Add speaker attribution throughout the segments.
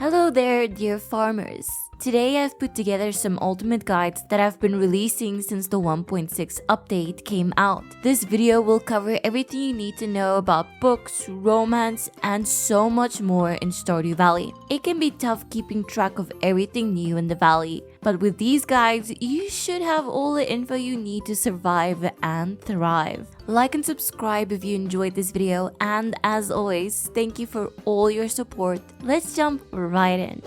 Speaker 1: Hello there, dear farmers. Today I've put together some ultimate guides that I've been releasing since the 1.6 update came out. This video will cover everything you need to know about books, romance, and so much more in Stardew Valley. It can be tough keeping track of everything new in the valley, but with these guides, you should have all the info you need to survive and thrive. Like and subscribe if you enjoyed this video, and as always, thank you for all your support. Let's jump right in.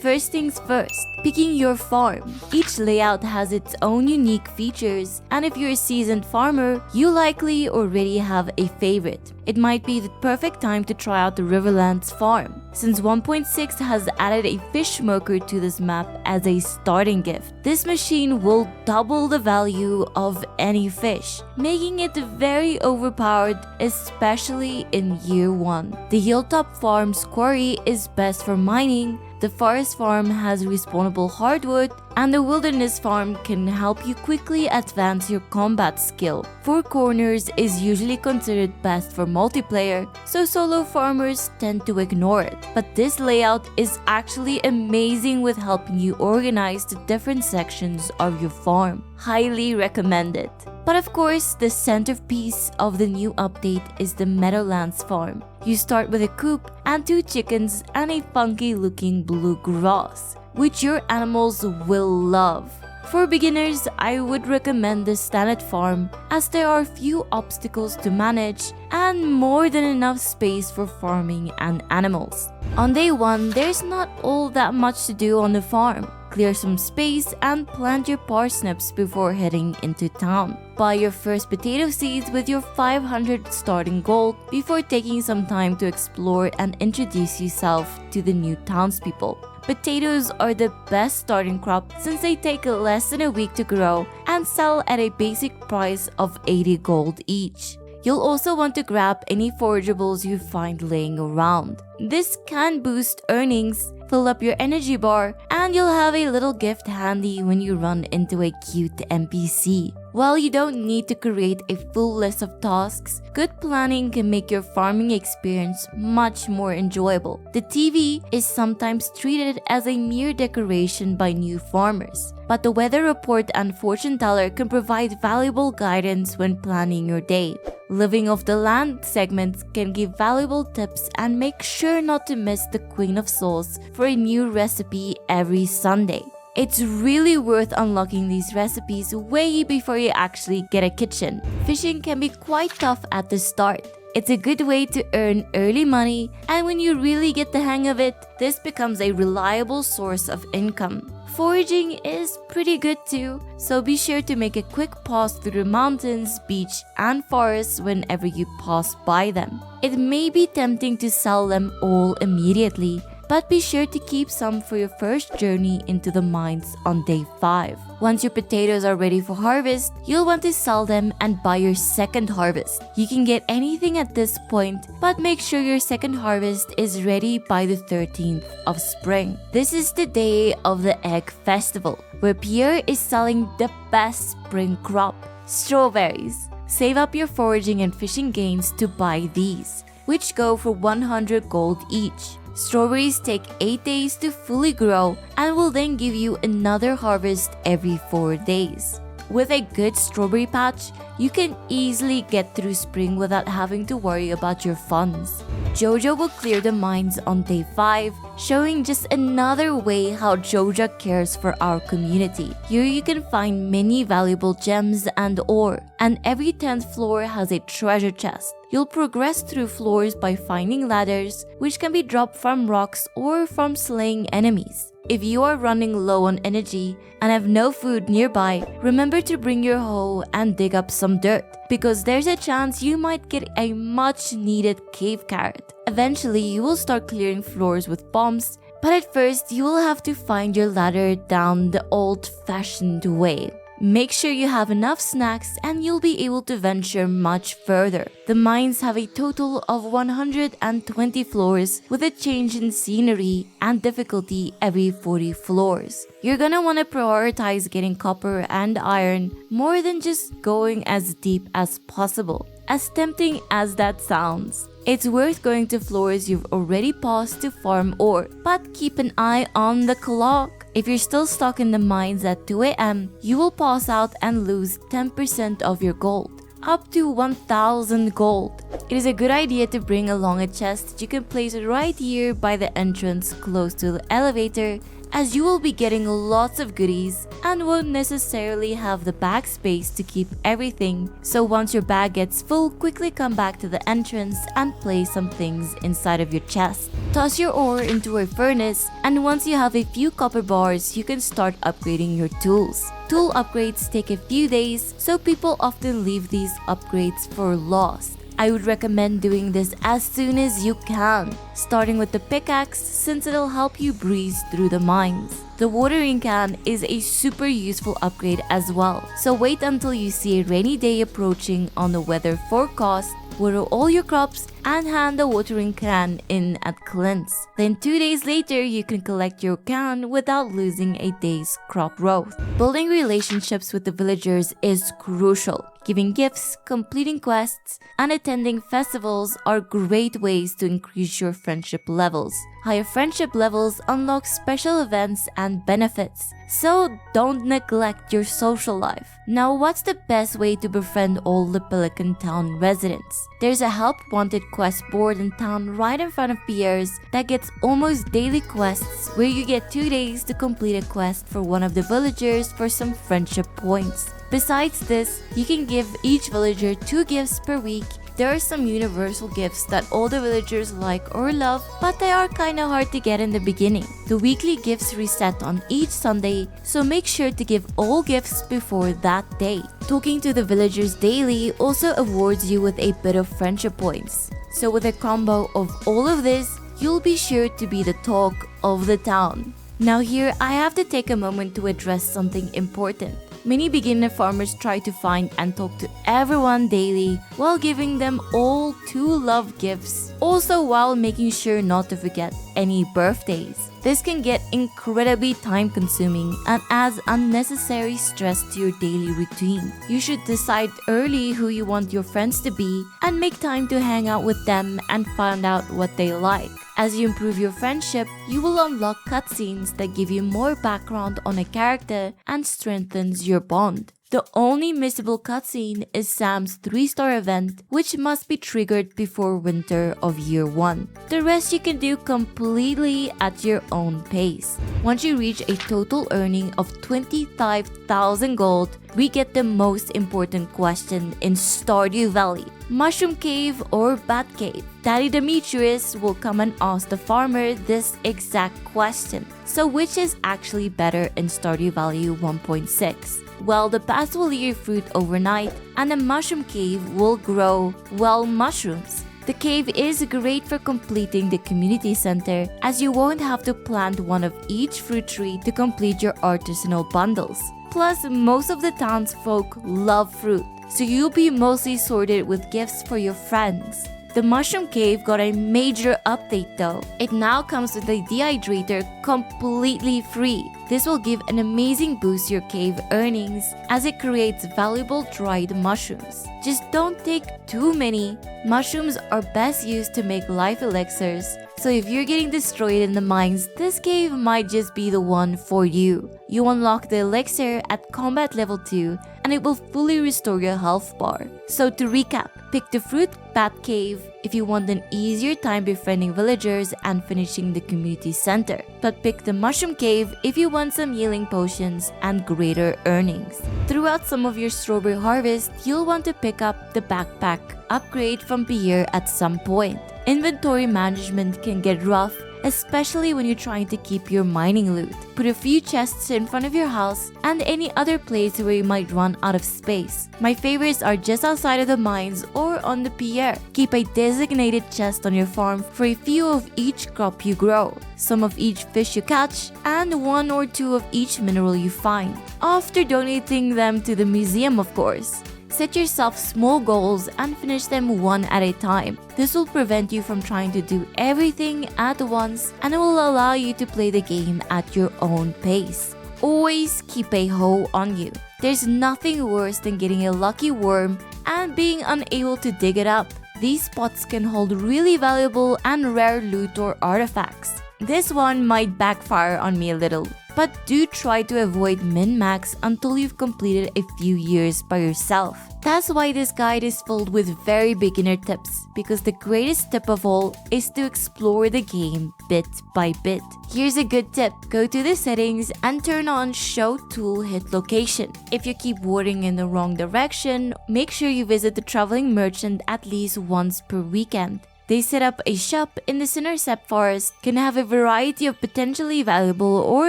Speaker 1: First things first, picking your farm. Each layout has its own unique features, and if you're a seasoned farmer, you likely already have a favorite. It might be the perfect time to try out the Riverlands farm, since 1.6 has added a fish smoker to this map as a starting gift. This machine will double the value of any fish, making it very overpowered, especially in year 1. The Hilltop Farm's quarry is best for mining, the Forest Farm has respawnable hardwood, and the Wilderness Farm can help you quickly advance your combat skill. Four Corners is usually considered best for multiplayer, so solo farmers tend to ignore it. But this layout is actually amazing with helping you organize the different sections of your farm. Highly recommend it. But of course, the centerpiece of the new update is the Meadowlands Farm. You start with a coop and 2 chickens and a funky looking blue grass, which your animals will love. For beginners, I would recommend the standard farm as there are few obstacles to manage and more than enough space for farming and animals. On day 1, there's not all that much to do on the farm. Clear some space and plant your parsnips before heading into town. Buy your first potato seeds with your 500 starting gold before taking some time to explore and introduce yourself to the new townspeople. Potatoes are the best starting crop since they take less than a week to grow and sell at a basic price of 80 gold each. You'll also want to grab any forageables you find laying around. This can boost earnings, fill up your energy bar, and you'll have a little gift handy when you run into a cute NPC. While you don't need to create a full list of tasks, good planning can make your farming experience much more enjoyable. The TV is sometimes treated as a mere decoration by new farmers, but the weather report and fortune teller can provide valuable guidance when planning your day. Living off the land segments can give valuable tips, and make sure not to miss the Queen of Souls for a new recipe every Sunday. It's really worth unlocking these recipes way before you actually get a kitchen. Fishing can be quite tough at the start. It's a good way to earn early money, and when you really get the hang of it, this becomes a reliable source of income. Foraging is pretty good too, so be sure to make a quick pause through the mountains, beach, and forests whenever you pass by them. It may be tempting to sell them all immediately, but be sure to keep some for your first journey into the mines on day 5. Once your potatoes are ready for harvest, you'll want to sell them and buy your second harvest. You can get anything at this point, but make sure your second harvest is ready by the 13th of spring. This is the day of the Egg Festival, where Pierre is selling the best spring crop, strawberries. Save up your foraging and fishing gains to buy these, which go for 100 gold each. Strawberries take 8 days to fully grow and will then give you another harvest every 4 days. With a good strawberry patch, you can easily get through spring without having to worry about your funds. Jojo will clear the mines on day 5, showing just another way how Jojo cares for our community. Here you can find many valuable gems and ore, and every 10th floor has a treasure chest. You'll progress through floors by finding ladders, which can be dropped from rocks or from slaying enemies. If you are running low on energy and have no food nearby, remember to bring your hoe and dig up some dirt, because there's a chance you might get a much needed cave carrot. Eventually, you will start clearing floors with bombs, but at first you will have to find your ladder down the old-fashioned way. Make sure you have enough snacks and you'll be able to venture much further. The mines have a total of 120 floors with a change in scenery and difficulty every 40 floors. You're gonna want to prioritize getting copper and iron more than just going as deep as possible. As tempting as that sounds, It's worth going to floors you've already paused to farm ore, but keep an eye on the clock. If you're still stuck in the mines at 2 a.m., you will pause out and lose 10% of your gold, up to 1,000 gold. It is a good idea to bring along a chest that you can place right here by the entrance close to the elevator, as you will be getting lots of goodies and won't necessarily have the bag space to keep everything. So once your bag gets full, quickly come back to the entrance and place some things inside of your chest. Toss your ore into a furnace, and once you have a few copper bars, you can start upgrading your tools. Tool upgrades take a few days, so people often leave these upgrades for lost. I would recommend doing this as soon as you can, starting with the pickaxe since it'll help you breeze through the mines. The watering can is a super useful upgrade as well, so wait until you see a rainy day approaching on the weather forecast, water all your crops, and hand the watering can in at cleanse. Then 2 days later, you can collect your can without losing a day's crop growth. Building relationships with the villagers is crucial. Giving gifts, completing quests, and attending festivals are great ways to increase your friendship levels. Higher friendship levels unlock special events and benefits, so don't neglect your social life. Now, what's the best way to befriend all the Pelican Town residents? There's a help wanted quest board in town right in front of Pierre's that gets almost daily quests where you get 2 days to complete a quest for one of the villagers for some friendship points. Besides this, you can give each villager 2 gifts per week. There are some universal gifts that all the villagers like or love, but they are kinda hard to get in the beginning. The weekly gifts reset on each Sunday, so make sure to give all gifts before that day. Talking to the villagers daily also awards you with a bit of friendship points. So with a combo of all of this, you'll be sure to be the talk of the town. Now here, I have to take a moment to address something important. Many beginner farmers try to find and talk to everyone daily while giving them all 2 love gifts, also while making sure not to forget any birthdays. This can get incredibly time consuming and adds unnecessary stress to your daily routine. You should decide early who you want your friends to be and make time to hang out with them and find out what they like. As you improve your friendship, you will unlock cutscenes that give you more background on a character and strengthens your bond. The only missable cutscene is Sam's 3-star event, which must be triggered before winter of year 1. The rest you can do completely at your own pace. Once you reach a total earning of 25,000 gold, we get the most important question in Stardew Valley: Mushroom Cave or Bat Cave? Daddy Demetrius will come and ask the farmer this exact question. So which is actually better in Stardew Valley 1.6? Well, the bats will eat your fruit overnight, and the mushroom cave will grow, well, mushrooms. The cave is great for completing the community center, as you won't have to plant one of each fruit tree to complete your artisanal bundles. Plus, most of the townsfolk love fruit, so you'll be mostly sorted with gifts for your friends. The mushroom cave got a major update though. It now comes with a dehydrator completely free. This will give an amazing boost to your cave earnings as it creates valuable dried mushrooms. Just don't take too many. Mushrooms are best used to make life elixirs, so if you're getting destroyed in the mines, this cave might just be the one for you. You unlock the elixir at combat level 2 and it will fully restore your health bar. So to recap, pick the fruit bat cave if you want an easier time befriending villagers and finishing the community center. But pick the mushroom cave if you want some healing potions and greater earnings. Throughout some of your strawberry harvest, you'll want to pick up the backpack upgrade from Pierre at some point. Inventory management can get rough, especially when you're trying to keep your mining loot. Put a few chests in front of your house and any other place where you might run out of space. My favorites are just outside of the mines or on the Pierre. Keep a designated chest on your farm for a few of each crop you grow, some of each fish you catch, and 1 or 2 of each mineral you find. After donating them to the museum, of course. Set yourself small goals and finish them one at a time. This will prevent you from trying to do everything at once and it will allow you to play the game at your own pace. Always keep a hoe on you. There's nothing worse than getting a lucky worm and being unable to dig it up. these spots can hold really valuable and rare loot or artifacts. This one might backfire on me a little, but do try to avoid min-max until you've completed a few years by yourself. That's why this guide is filled with very beginner tips, because the greatest tip of all is to explore the game bit by bit. Here's a good tip: go to the settings and turn on Show Tool Hit Location. If you keep wandering in the wrong direction, make sure you visit the traveling merchant at least once per weekend. They set up a shop in the Sintercept Forest, can have a variety of potentially valuable or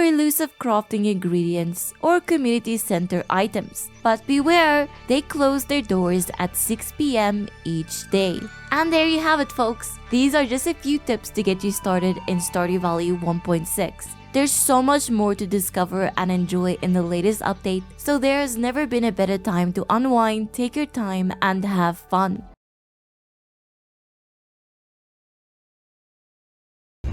Speaker 1: elusive crafting ingredients or community center items. But beware, they close their doors at 6 p.m. each day. And there you have it, folks. These are just a few tips to get you started in Stardew Valley 1.6. There's so much more to discover and enjoy in the latest update, so there's never been a better time to unwind, take your time, and have fun.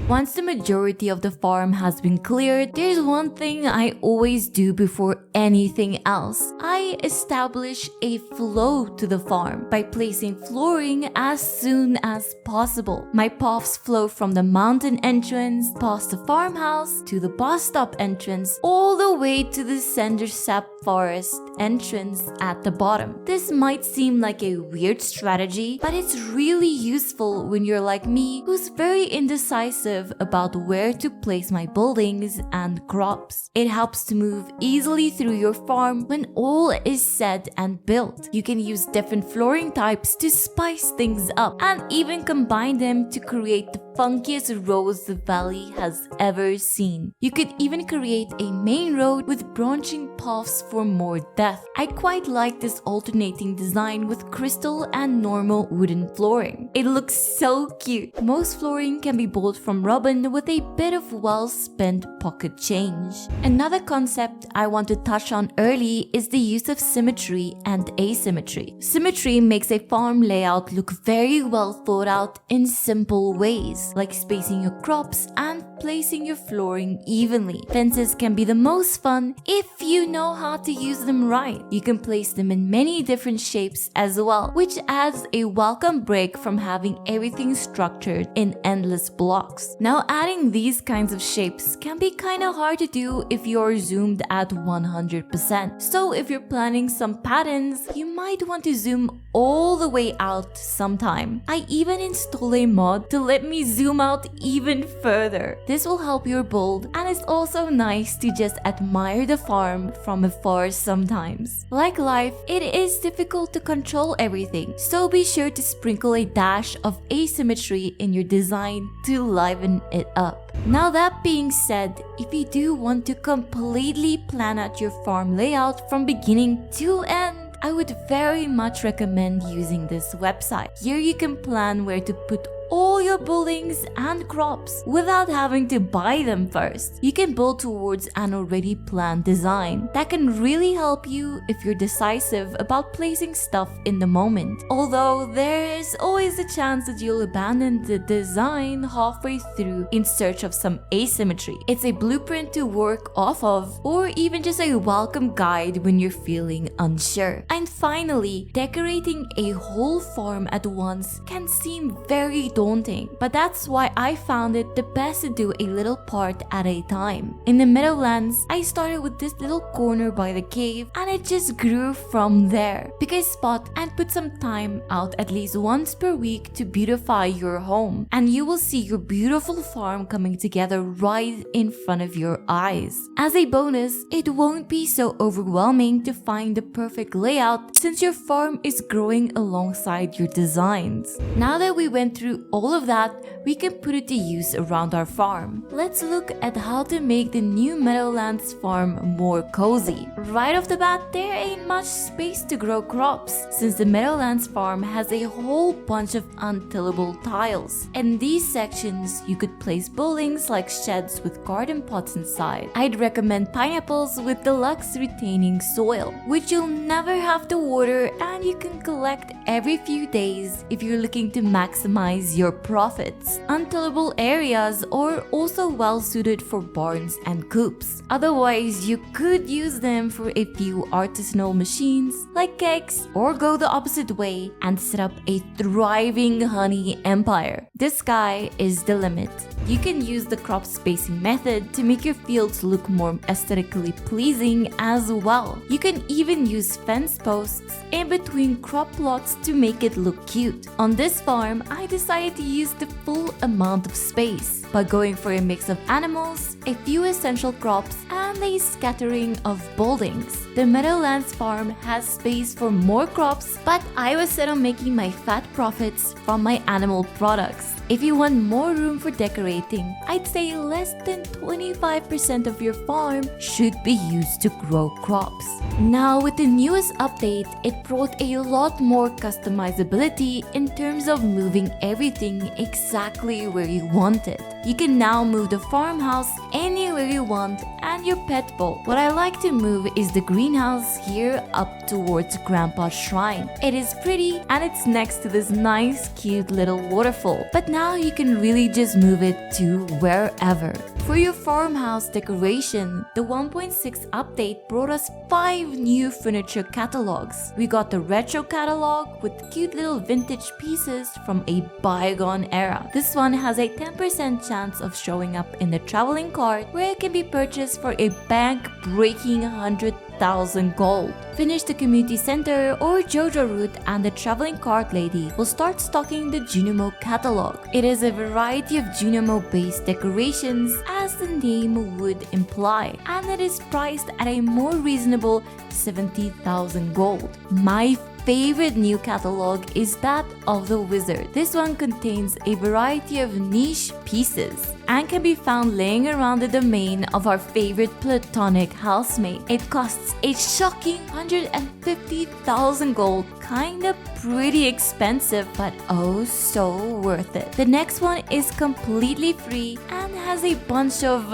Speaker 1: Once the majority of the farm has been cleared, there's one thing I always do before anything else. I establish a flow to the farm by placing flooring as soon as possible. My paths flow from the mountain entrance, past the farmhouse, to the bus stop entrance, all the way to the Sintercept Forest entrance at the bottom. This might seem like a weird strategy, but it's really useful when you're like me, who's very indecisive about where to place my buildings and crops. It helps to move easily through your farm when all is said and built. You can use different flooring types to spice things up and even combine them to create the funkiest roads the valley has ever seen. You could even create a main road with branching paths for more depth. I quite like this alternating design with crystal and normal wooden flooring. It looks so cute. Most flooring can be bought from Robin with a bit of well-spent pocket change. Another concept I want to touch on early is the use of symmetry and asymmetry. Symmetry makes a farm layout look very well thought out in simple ways, like spacing your crops and placing your flooring evenly. Fences can be the most fun if you know how to use them right. You can place them in many different shapes as well, which adds a welcome break from having everything structured in endless blocks. Now, adding these kinds of shapes can be kinda hard to do if you're zoomed at 100%. So if you're planning some patterns, you might want to zoom all the way out sometime. I even install a mod to let me zoom out even further. This will help your build, and it's also nice to just admire the farm from afar sometimes. Like life, it is difficult to control everything, so be sure to sprinkle a dash of asymmetry in your design to liven it up. Now, that being said, if you do want to completely plan out your farm layout from beginning to end, I would very much recommend using this website. Here you can plan where to put all your buildings and crops without having to buy them first. You can build towards an already planned design that can really help you if you're decisive about placing stuff in the moment. Although there is always a chance that you'll abandon the design halfway through in search of some asymmetry. It's a blueprint to work off of, or even just a welcome guide when you're feeling unsure. And finally, decorating a whole farm at once can seem very daunting, but that's why I found it the best to do a little part at a time. In the Meadowlands, I started with this little corner by the cave, and it just grew from there. Pick a spot and put some time out at least once per week to beautify your home, and you will see your beautiful farm coming together right in front of your eyes. As a bonus, it won't be so overwhelming to find the perfect layout since your farm is growing alongside your designs. Now that we went through all of that, we can put it to use around our farm. Let's look at how to make the new Meadowlands farm more cozy. Right off the bat, there ain't much space to grow crops, since the Meadowlands farm has a whole bunch of untillable tiles. In these sections, you could place buildings like sheds with garden pots inside. I'd recommend pineapples with deluxe retaining soil, which you'll never have to water and you can collect every few days if you're looking to maximize your profit. profits. Untillable areas are also well suited for barns and coops. Otherwise, you could use them for a few artisanal machines like kegs, or go the opposite way and set up a thriving honey empire. The sky is the limit. You can use the crop spacing method to make your fields look more aesthetically pleasing as well. You can even use fence posts in between crop plots to make it look cute. On this farm, I decided to use the full amount of space by going for a mix of animals, a few essential crops, and a scattering of buildings. The Meadowland Farm has space for more crops, but I was set on making my fat profits from my animal products. If you want more room for decorating, I'd say less than 25% of your farm should be used to grow crops. Now, with the newest update, it brought a lot more customizability in terms of moving everything exactly where you want it. You can now move the farmhouse anywhere you want and your pet bowl. What I like to move is the greenhouse here up towards Grandpa's shrine. It is pretty and it's next to this nice cute little waterfall. But now you can really just move it to wherever. For your farmhouse decoration, the 1.6 update brought us 5 new furniture catalogs. We got the retro catalog with cute little vintage pieces from a bygone era. This one has a 10% chance of showing up in the traveling cart, where it can be purchased for a bank-breaking 100,000 gold. Finish the community center or Jojo route and the traveling cart lady will start stocking the Junimo catalog. It is a variety of Junimo based decorations as the name would imply, and it is priced at a more reasonable 70,000 gold. My favorite new catalog is that of the wizard. This one contains a variety of niche pieces and can be found laying around the domain of our favorite platonic housemate. It costs a shocking 150,000 gold, kinda pretty expensive, but oh so worth it. The next one is completely free and has a bunch of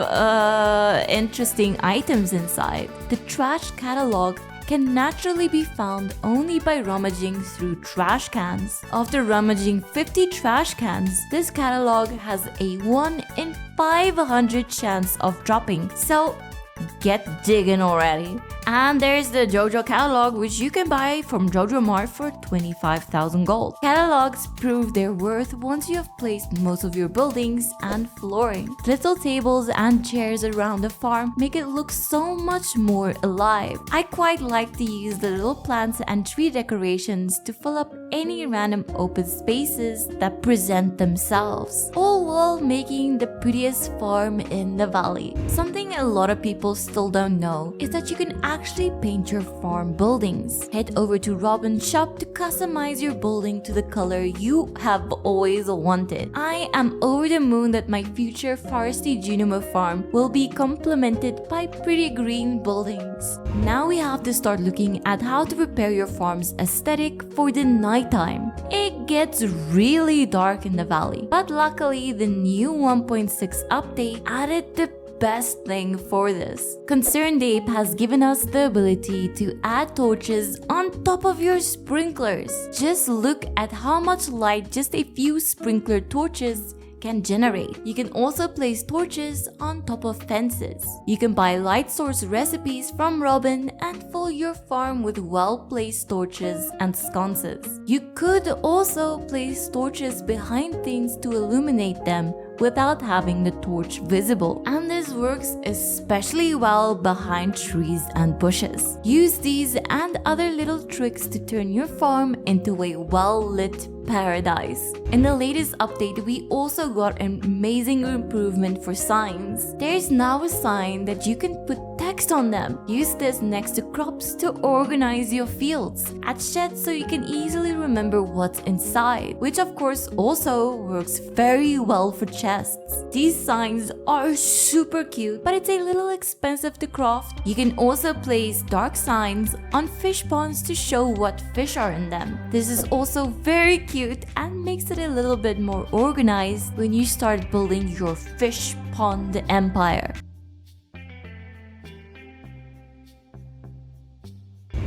Speaker 1: interesting items inside. The trash catalog can naturally be found only by rummaging through trash cans. After rummaging 50 trash cans, this catalog has a 1 in 500 chance of dropping, so get digging already. And there's the JoJo catalog, which you can buy from JoJo Mart for 25,000 gold. Catalogs prove their worth once you have placed most of your buildings and flooring. Little tables and chairs around the farm make it look so much more alive. I quite like to use the little plants and tree decorations to fill up any random open spaces that present themselves, all while making the prettiest farm in the valley. Something a lot of people still don't know is that you can actually paint your farm buildings. Head over to Robin's shop to customize your building to the color you have always wanted. I am over the moon that my future foresty Junimo farm will be complemented by pretty green buildings. Now we have to start looking at how to prepare your farm's aesthetic for the nighttime. It gets really dark in the valley, but luckily the new 1.6 update added the best thing for this. Concerned Ape has given us the ability to add torches on top of your sprinklers. Just look at how much light just a few sprinkler torches can generate. You can also place torches on top of fences. You can buy light source recipes from Robin and fill your farm with well-placed torches and sconces. You could also place torches behind things to illuminate them without having the torch visible, and this works especially well behind trees and bushes. Use these and other little tricks to turn your farm into a well-lit paradise. In the latest update, we also got an amazing improvement for signs. There's now a sign that you can put text on them. Use this next to crops to organize your fields. Add sheds so you can easily remember what's inside, which of course also works very well for chests. These signs are super cute, but it's a little expensive to craft. You can also place dark signs on fish ponds to show what fish are in them. This is also very cute and makes it a little bit more organized when you start building your fish pond empire.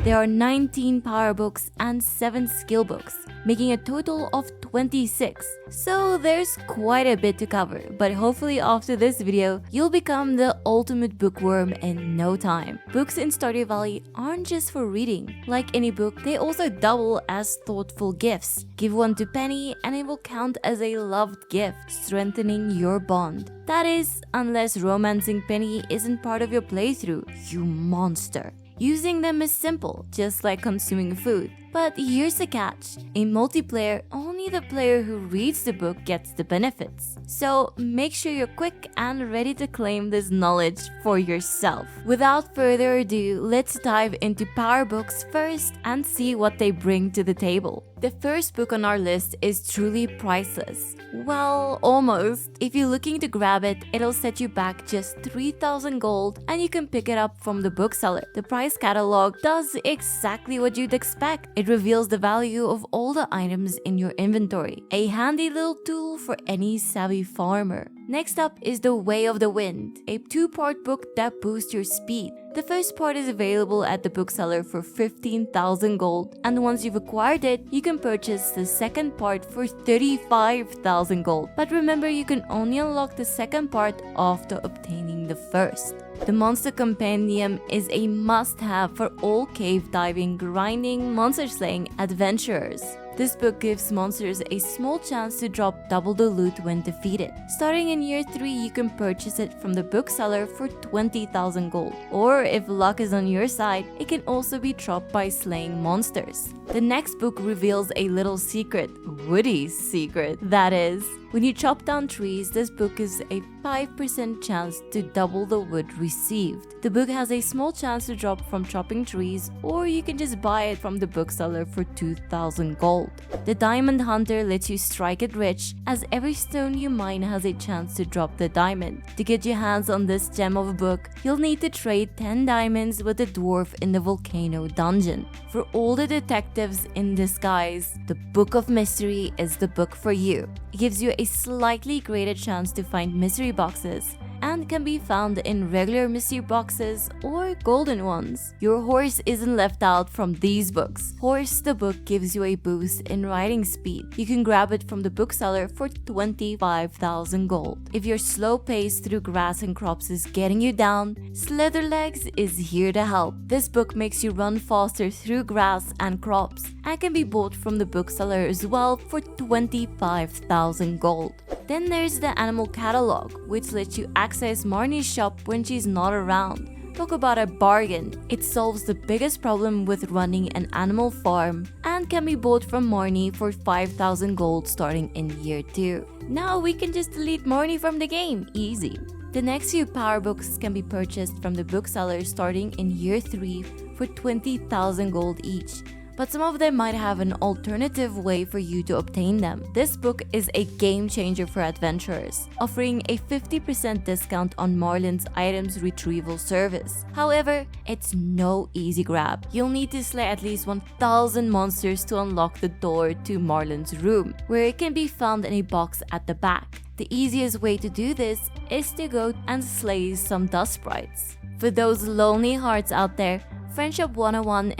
Speaker 1: There are 19 power books and 7 skill books, making a total of 26. So there's quite a bit to cover, but hopefully after this video, you'll become the ultimate bookworm in no time. Books in Stardew Valley aren't just for reading. Like any book, they also double as thoughtful gifts. Give one to Penny and it will count as a loved gift, strengthening your bond. That is, unless romancing Penny isn't part of your playthrough, you monster. Using them is simple, just like consuming food. But here's the catch. In multiplayer, only the player who reads the book gets the benefits. So make sure you're quick and ready to claim this knowledge for yourself. Without further ado, let's dive into power books first and see what they bring to the table. The first book on our list is truly priceless. Well, almost. If you're looking to grab it, it'll set you back just 3,000 gold and you can pick it up from the bookseller. The price catalog does exactly what you'd expect. It reveals the value of all the items in your inventory. A handy little tool for any savvy farmer. Next up is The Way of the Wind, a 2-part book that boosts your speed. The first part is available at the bookseller for 15,000 gold, and once you've acquired it, you can purchase the second part for 35,000 gold. But remember, you can only unlock the second part after obtaining the first. The Monster Compendium is a must-have for all cave diving, grinding, monster slaying adventurers. This book gives monsters a small chance to drop double the loot when defeated. Starting in year 3, you can purchase it from the bookseller for 20,000 gold. Or if luck is on your side, it can also be dropped by slaying monsters. The next book reveals a little secret, Woody's secret, that is. When you chop down trees, this book gives a 5% chance to double the wood received. The book has a small chance to drop from chopping trees, or you can just buy it from the bookseller for 2,000 gold. The Diamond Hunter lets you strike it rich, as every stone you mine has a chance to drop the diamond. To get your hands on this gem of a book, you'll need to trade 10 diamonds with the dwarf in the volcano dungeon. For all the detectives in disguise, the Book of Mystery is the book for you. It gives you a slightly greater chance to find mystery boxes and can be found in regular mystery boxes or golden ones. Your horse isn't left out from these books. Horse the book gives you a boost in riding speed. You can grab it from the bookseller for 25,000 gold. If your slow pace through grass and crops is getting you down, Slitherlegs is here to help. This book makes you run faster through grass and crops and can be bought from the bookseller as well for 25,000 gold. Then there's the Animal Catalog, which lets you access Marnie's shop when she's not around. Talk about a bargain. It solves the biggest problem with running an animal farm and can be bought from Marnie for 5,000 gold starting in year 2. Now we can just delete Marnie from the game, easy. The next few power books can be purchased from the bookseller starting in year 3 for 20,000 gold each. But some of them might have an alternative way for you to obtain them. This book is a game changer for adventurers, offering a 50% discount on Marlin's items retrieval service. However, it's no easy grab. You'll need to slay at least 1,000 monsters to unlock the door to Marlin's room, where it can be found in a box at the back. The easiest way to do this is to go and slay some dust sprites. For those lonely hearts out there, Friendship 101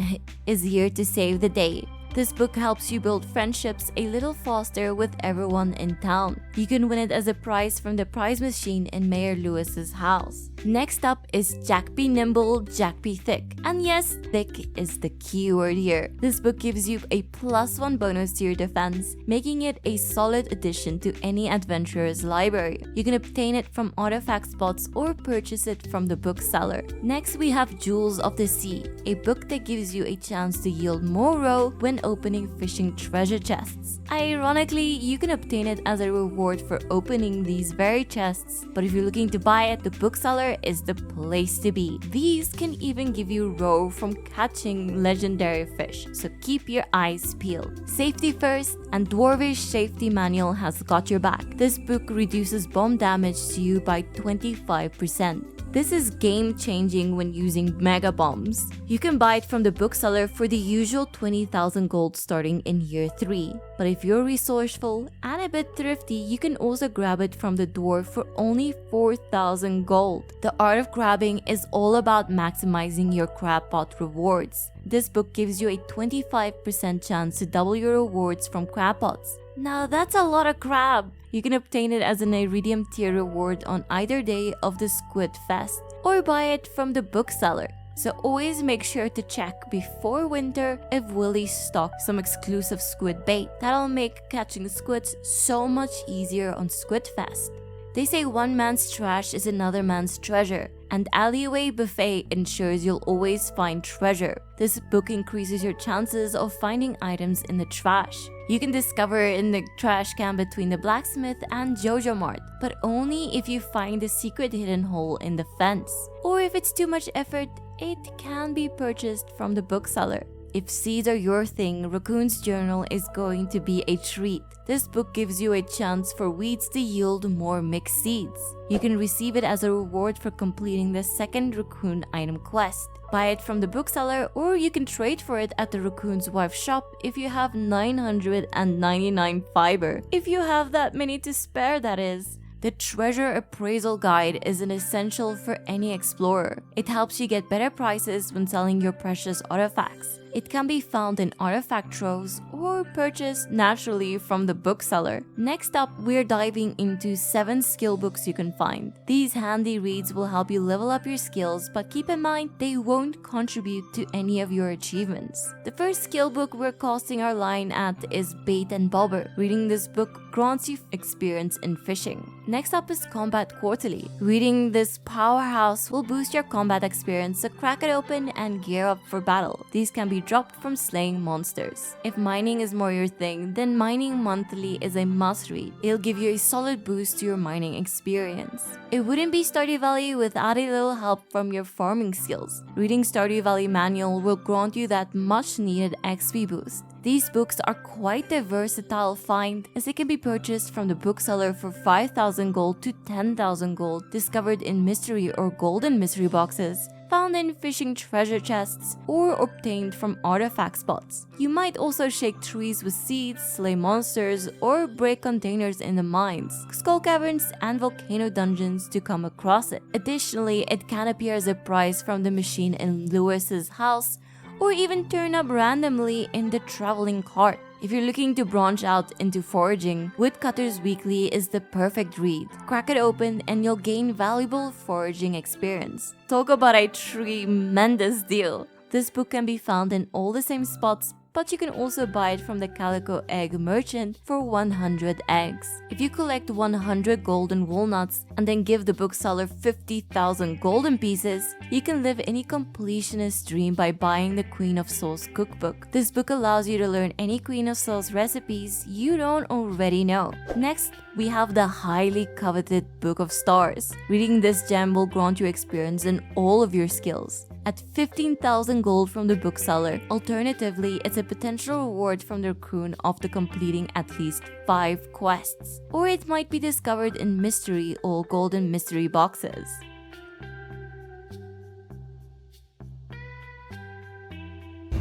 Speaker 1: is here to save the day. This book helps you build friendships a little faster with everyone in town. You can win it as a prize from the prize machine in Mayor Lewis's house. Next up is Jack Be Nimble, Jack Be Thick. And yes, thick is the key word here. This book gives you a +1 bonus to your defense, making it a solid addition to any adventurer's library. You can obtain it from artifact spots or purchase it from the bookseller. Next, we have Jewels of the Sea, a book that gives you a chance to yield more roe when opening fishing treasure chests. Ironically, you can obtain it as a reward for opening these very chests, but if you're looking to buy it, the bookseller is the place to be. These can even give you roe from catching legendary fish, so keep your eyes peeled. Safety first, and Dwarvish Safety Manual has got your back. This book reduces bomb damage to you by 25%. This is game-changing when using mega bombs. You can buy it from the bookseller for the usual 20,000 gold gold starting in year 3. But if you're resourceful and a bit thrifty, you can also grab it from the dwarf for only 4,000 gold. The art of grabbing is all about maximizing your crab pot rewards. This book gives you a 25% chance to double your rewards from crab pots. Now that's a lot of crab! You can obtain it as an Iridium tier reward on either day of the Squid Fest, or buy it from the bookseller. So always make sure to check before winter if Willy stocks some exclusive squid bait. That'll make catching squids so much easier on Squid Fest. They say one man's trash is another man's treasure, and Alleyway Buffet ensures you'll always find treasure. This book increases your chances of finding items in the trash. You can discover it in the trash can between the blacksmith and Jojo Mart, but only if you find the secret hidden hole in the fence. Or if it's too much effort, it can be purchased from the bookseller. If seeds are your thing, Raccoon's Journal is going to be a treat. This book gives you a chance for weeds to yield more mixed seeds. You can receive it as a reward for completing the second Raccoon item quest. Buy it from the bookseller, or you can trade for it at the Raccoon's Wife shop if you have 999 fiber. If you have that many to spare, that is. The Treasure Appraisal Guide is an essential for any explorer. It helps you get better prices when selling your precious artifacts. It can be found in artifact troves or purchased naturally from the bookseller. Next up, we're diving into 7 skill books you can find. These handy reads will help you level up your skills, but keep in mind they won't contribute to any of your achievements. The first skill book we're casting our line at is Bait and Bobber. Reading this book grants you experience in fishing. Next up is Combat Quarterly. Reading this powerhouse will boost your combat experience, so crack it open and gear up for battle. These can be dropped from slaying monsters. If mining is more your thing, then Mining Monthly is a must-read. It'll give you a solid boost to your mining experience. It wouldn't be Stardew Valley without a little help from your farming skills. Reading Stardew Valley Manual will grant you that much-needed XP boost. These books are quite a versatile find, as they can be purchased from the bookseller for 5,000 gold to 10,000 gold, discovered in mystery or golden mystery boxes, found in fishing treasure chests, or obtained from artifact spots. You might also shake trees with seeds, slay monsters, or break containers in the mines, skull caverns, and volcano dungeons to come across it. Additionally, it can appear as a prize from the machine in Lewis's house, or even turn up randomly in the traveling cart. If you're looking to branch out into foraging, Woodcutter's Weekly is the perfect read. Crack it open and you'll gain valuable foraging experience. Talk about a tremendous deal! This book can be found in all the same spots, but you can also buy it from the Calico Egg Merchant for 100 eggs. If you collect 100 golden walnuts and then give the bookseller 50,000 golden pieces, you can live any completionist dream by buying the Queen of Souls cookbook. This book allows you to learn any Queen of Souls recipes you don't already know. Next, we have the highly coveted Book of Stars. Reading this gem will grant you experience in all of your skills. At 15,000 gold from the bookseller, alternatively, it's a potential reward from the Raccoon after completing at least 5 quests. Or it might be discovered in mystery or golden mystery boxes.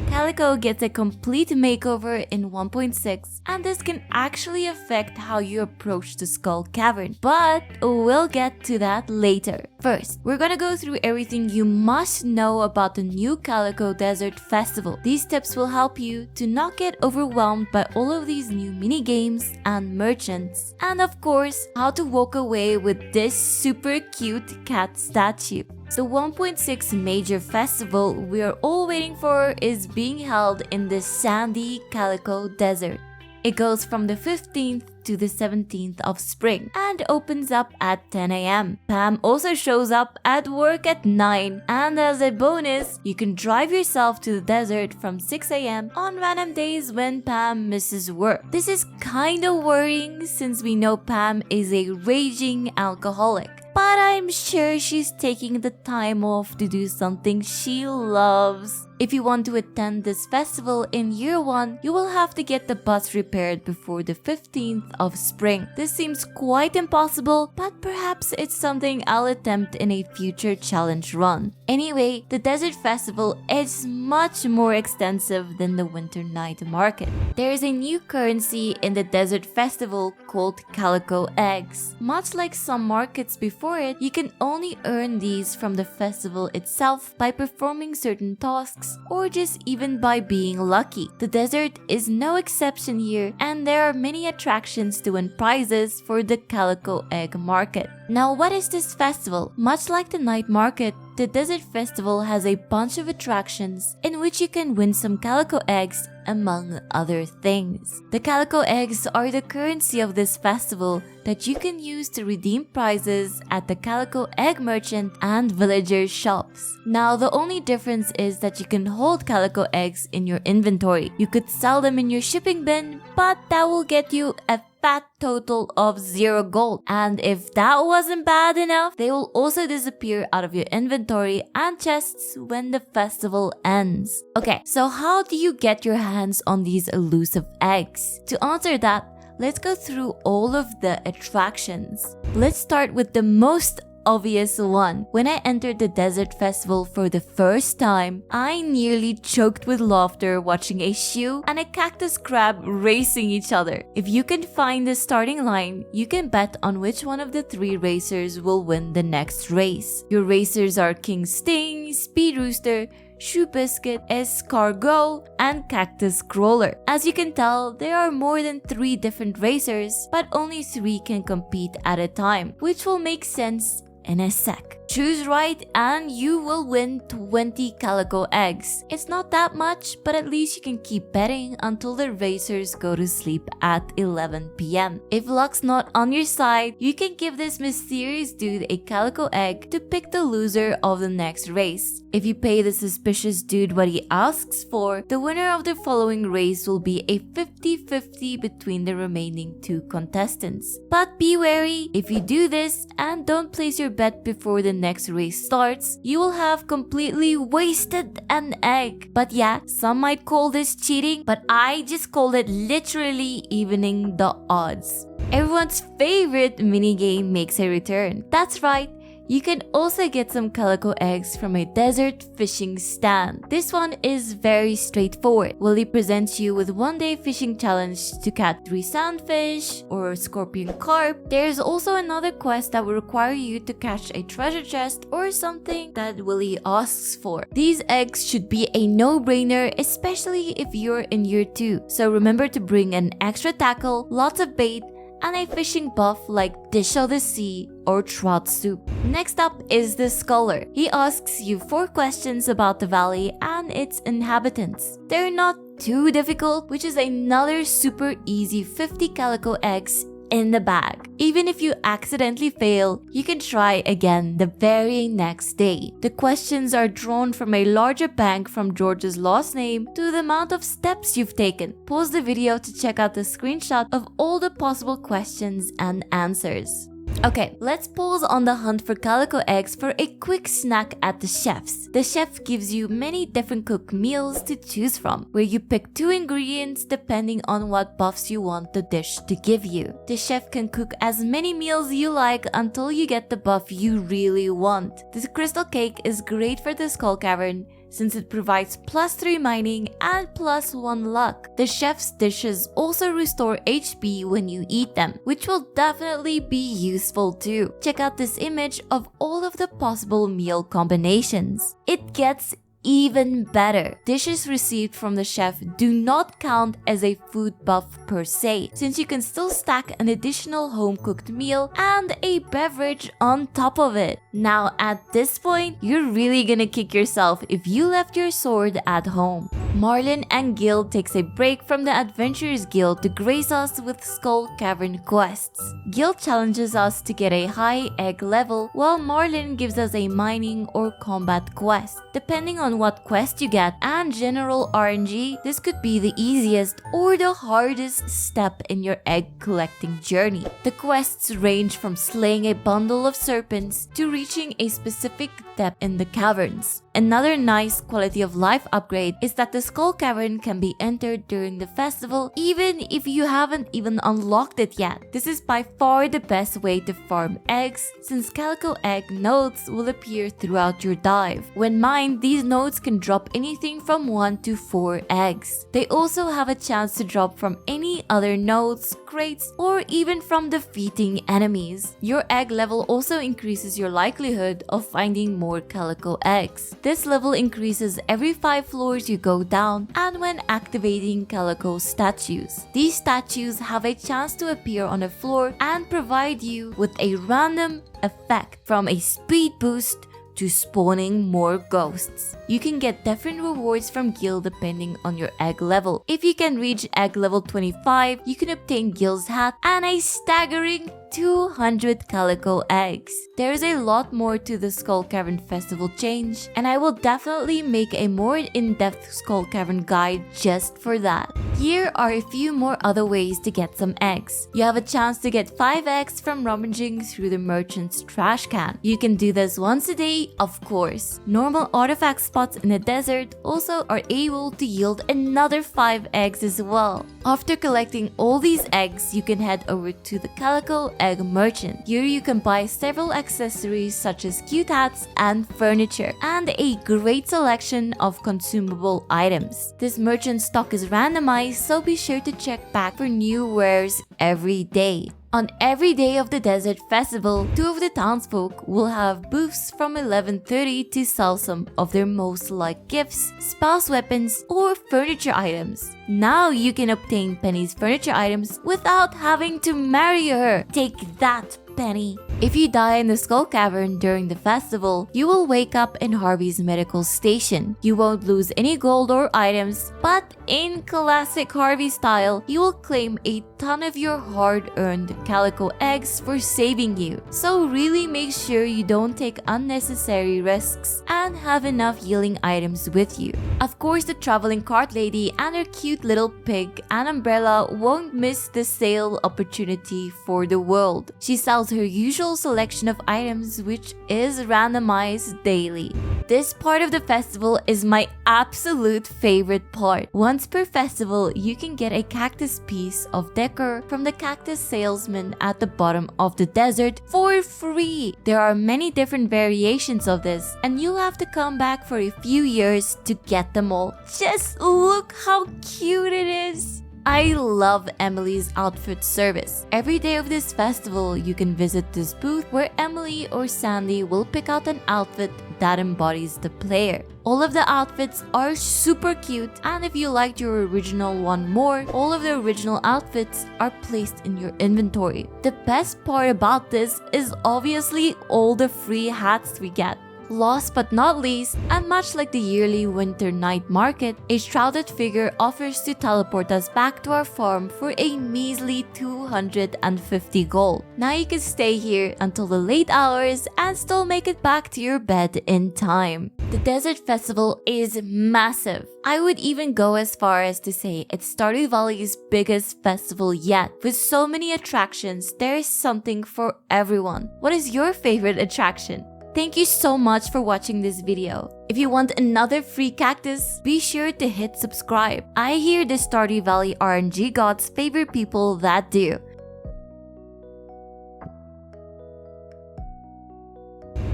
Speaker 1: Calico gets a complete makeover in 1.6, and this can actually affect how you approach the Skull Cavern, but we'll get to that later. First, we're gonna go through everything you must know about the new Calico Desert Festival. These tips will help you to not get overwhelmed by all of these new mini games and merchants, and of course, how to walk away with this super cute cat statue. The 1.6 major festival we are all waiting for is being held in the sandy Calico Desert. It goes from the 15th to the 17th of spring and opens up at 10 AM. Pam also shows up at work at 9, and as a bonus, you can drive yourself to the desert from 6 AM on random days when Pam misses work. This is kinda worrying since we know Pam is a raging alcoholic, but I'm sure she's taking the time off to do something she loves. If you want to attend this festival in year 1, you will have to get the bus repaired before the 15th of spring. This seems quite impossible, but perhaps it's something I'll attempt in a future challenge run. Anyway, the Desert Festival is much more extensive than the Winter Night Market. There is a new currency in the Desert Festival called Calico Eggs. Much like some markets before it, you can only earn these from the festival itself by performing certain tasks or just even by being lucky. The desert is no exception here, and there are many attractions to win prizes for the Calico Egg Market. Now, what is this festival? Much like the night market, the Desert Festival has a bunch of attractions in which you can win some calico eggs, among other things. The calico eggs are the currency of this festival that you can use to redeem prizes at the calico egg merchant and villager shops. Now, the only difference is that you can hold calico eggs in your inventory. You could sell them in your shipping bin, but that will get you a fat total of 0 gold. And if that wasn't bad enough, they will also disappear out of your inventory and chests when the festival ends. Okay, so how do you get your hands on these elusive eggs? To answer that, let's go through all of the attractions. Let's start with the most obvious one. When I entered the Desert Festival for the first time, I nearly choked with laughter watching a shoe and a cactus crab racing each other. If you can find the starting line, you can bet on which one of the 3 racers will win the next race. Your racers are King Sting, Speed Rooster, Shoe Biscuit, Escargot, and Cactus Crawler. As you can tell, there are more than 3 different racers, but only 3 can compete at a time, which will make sense in a sec. Choose right and you will win 20 calico eggs. It's not that much, but at least you can keep betting until the racers go to sleep at 11 p.m. If luck's not on your side, you can give this mysterious dude a calico egg to pick the loser of the next race. If you pay the suspicious dude what he asks for, the winner of the following race will be a 50-50 between the remaining 2 contestants. But be wary, if you do this and don't place your bet before the next race starts, you will have completely wasted an egg. But yeah, some might call this cheating, but I just call it literally evening the odds. Everyone's favorite minigame makes a return. That's right, you can also get some calico eggs from a desert fishing stand. This one is very straightforward. Willie presents you with 1-day fishing challenge to catch 3 sandfish or scorpion carp. There's also another quest that will require you to catch a treasure chest or something that Willie asks for. These eggs should be a no-brainer, especially if you're in year 2. So remember to bring an extra tackle, lots of bait, and a fishing buff like Dish of the Sea or Trout Soup. Next up is the Scholar. He asks you 4 questions about the valley and its inhabitants. They're not too difficult, which is another super easy 50 calico eggs in the bag. Even if you accidentally fail, you can try again the very next day. The questions are drawn from a larger bank from George's last name to the amount of steps you've taken. Pause the video to check out the screenshot of all the possible questions and answers. Okay, let's pause on the hunt for calico eggs for a quick snack at the chef's. The chef gives you many different cooked meals to choose from, where you pick 2 ingredients depending on what buffs you want the dish to give you. The chef can cook as many meals you like until you get the buff you really want. This crystal cake is great for the Skull Cavern since it provides +3 mining and +1 luck. The chef's dishes also restore HP when you eat them, which will definitely be useful too. Check out this image of all of the possible meal combinations. It gets even better. Dishes received from the chef do not count as a food buff per se, since you can still stack an additional home-cooked meal and a beverage on top of it. Now at this point, you're really gonna kick yourself if you left your sword at home. Marlin and Gil takes a break from the Adventurers Guild to grace us with Skull Cavern quests. Gil challenges us to get a high egg level, while Marlin gives us a mining or combat quest. Depending on what quest you get and general RNG, this could be the easiest or the hardest step in your egg collecting journey. The quests range from slaying a bundle of serpents to reaching a specific depth in the caverns. Another nice quality of life upgrade is that the Skull Cavern can be entered during the festival even if you haven't even unlocked it yet. This is by far the best way to farm eggs since calico egg nodes will appear throughout your dive. When mined, these nodes can drop anything from 1 to 4 eggs. They also have a chance to drop from any other nodes, crates, or even from defeating enemies. Your egg level also increases your likelihood of finding more calico eggs. This level increases every 5 floors you go down and when activating calico statues. These statues have a chance to appear on a floor and provide you with a random effect from a speed boost to spawning more ghosts. You can get different rewards from guild depending on your egg level. If you can reach egg level 25, you can obtain guild's hat and a staggering 200 calico eggs. There is a lot more to the Skull Cavern Festival change, and I will definitely make a more in-depth Skull Cavern guide just for that. Here are a few more other ways to get some eggs. You have a chance to get 5 eggs from rummaging through the merchant's trash can. You can do this once a day, of course. Normal artifact spots in the desert also are able to yield another 5 eggs as well. After collecting all these eggs, you can head over to the Calico Egg Merchant. Here you can buy several accessories such as cute hats and furniture, and a great selection of consumable items. This merchant stock is randomized, so be sure to check back for new wares every day. On every day of the Desert Festival, 2 of the townsfolk will have booths from 11:30 to sell some of their most liked gifts, spouse weapons, or furniture items. Now you can obtain Penny's furniture items without having to marry her. Take that, Penny. If you die in the Skull Cavern during the festival, you will wake up in Harvey's medical station. You won't lose any gold or items, but in classic Harvey style, you will claim a ton of your hard-earned calico eggs for saving you. So really make sure you don't take unnecessary risks and have enough healing items with you. Of course, the traveling cart lady and her cute little pig and umbrella won't miss the sale opportunity for the world. She sells her usual selection of items, which is randomized daily. This part of the festival is my absolute favorite part. Once per festival, you can get a cactus piece of decor from the cactus salesman at the bottom of the desert for free. There are many different variations of this, and you'll have to come back for a few years to get them all. Just look how cute it is! I love Emily's outfit service. Every day of this festival, you can visit this booth where Emily or Sandy will pick out an outfit that embodies the player. All of the outfits are super cute, and if you liked your original one more, all of the original outfits are placed in your inventory. The best part about this is obviously all the free hats we get. Last but not least, and much like the yearly winter night market, a shrouded figure offers to teleport us back to our farm for a measly 250 gold. Now you can stay here until the late hours and still make it back to your bed in time. The Desert Festival is massive. I would even go as far as to say it's Stardew Valley's biggest festival yet. With so many attractions, there is something for everyone. What is your favorite attraction? Thank you so much for watching this video. If you want another free cactus, be sure to hit subscribe. I hear the Stardew Valley RNG gods favor people that do.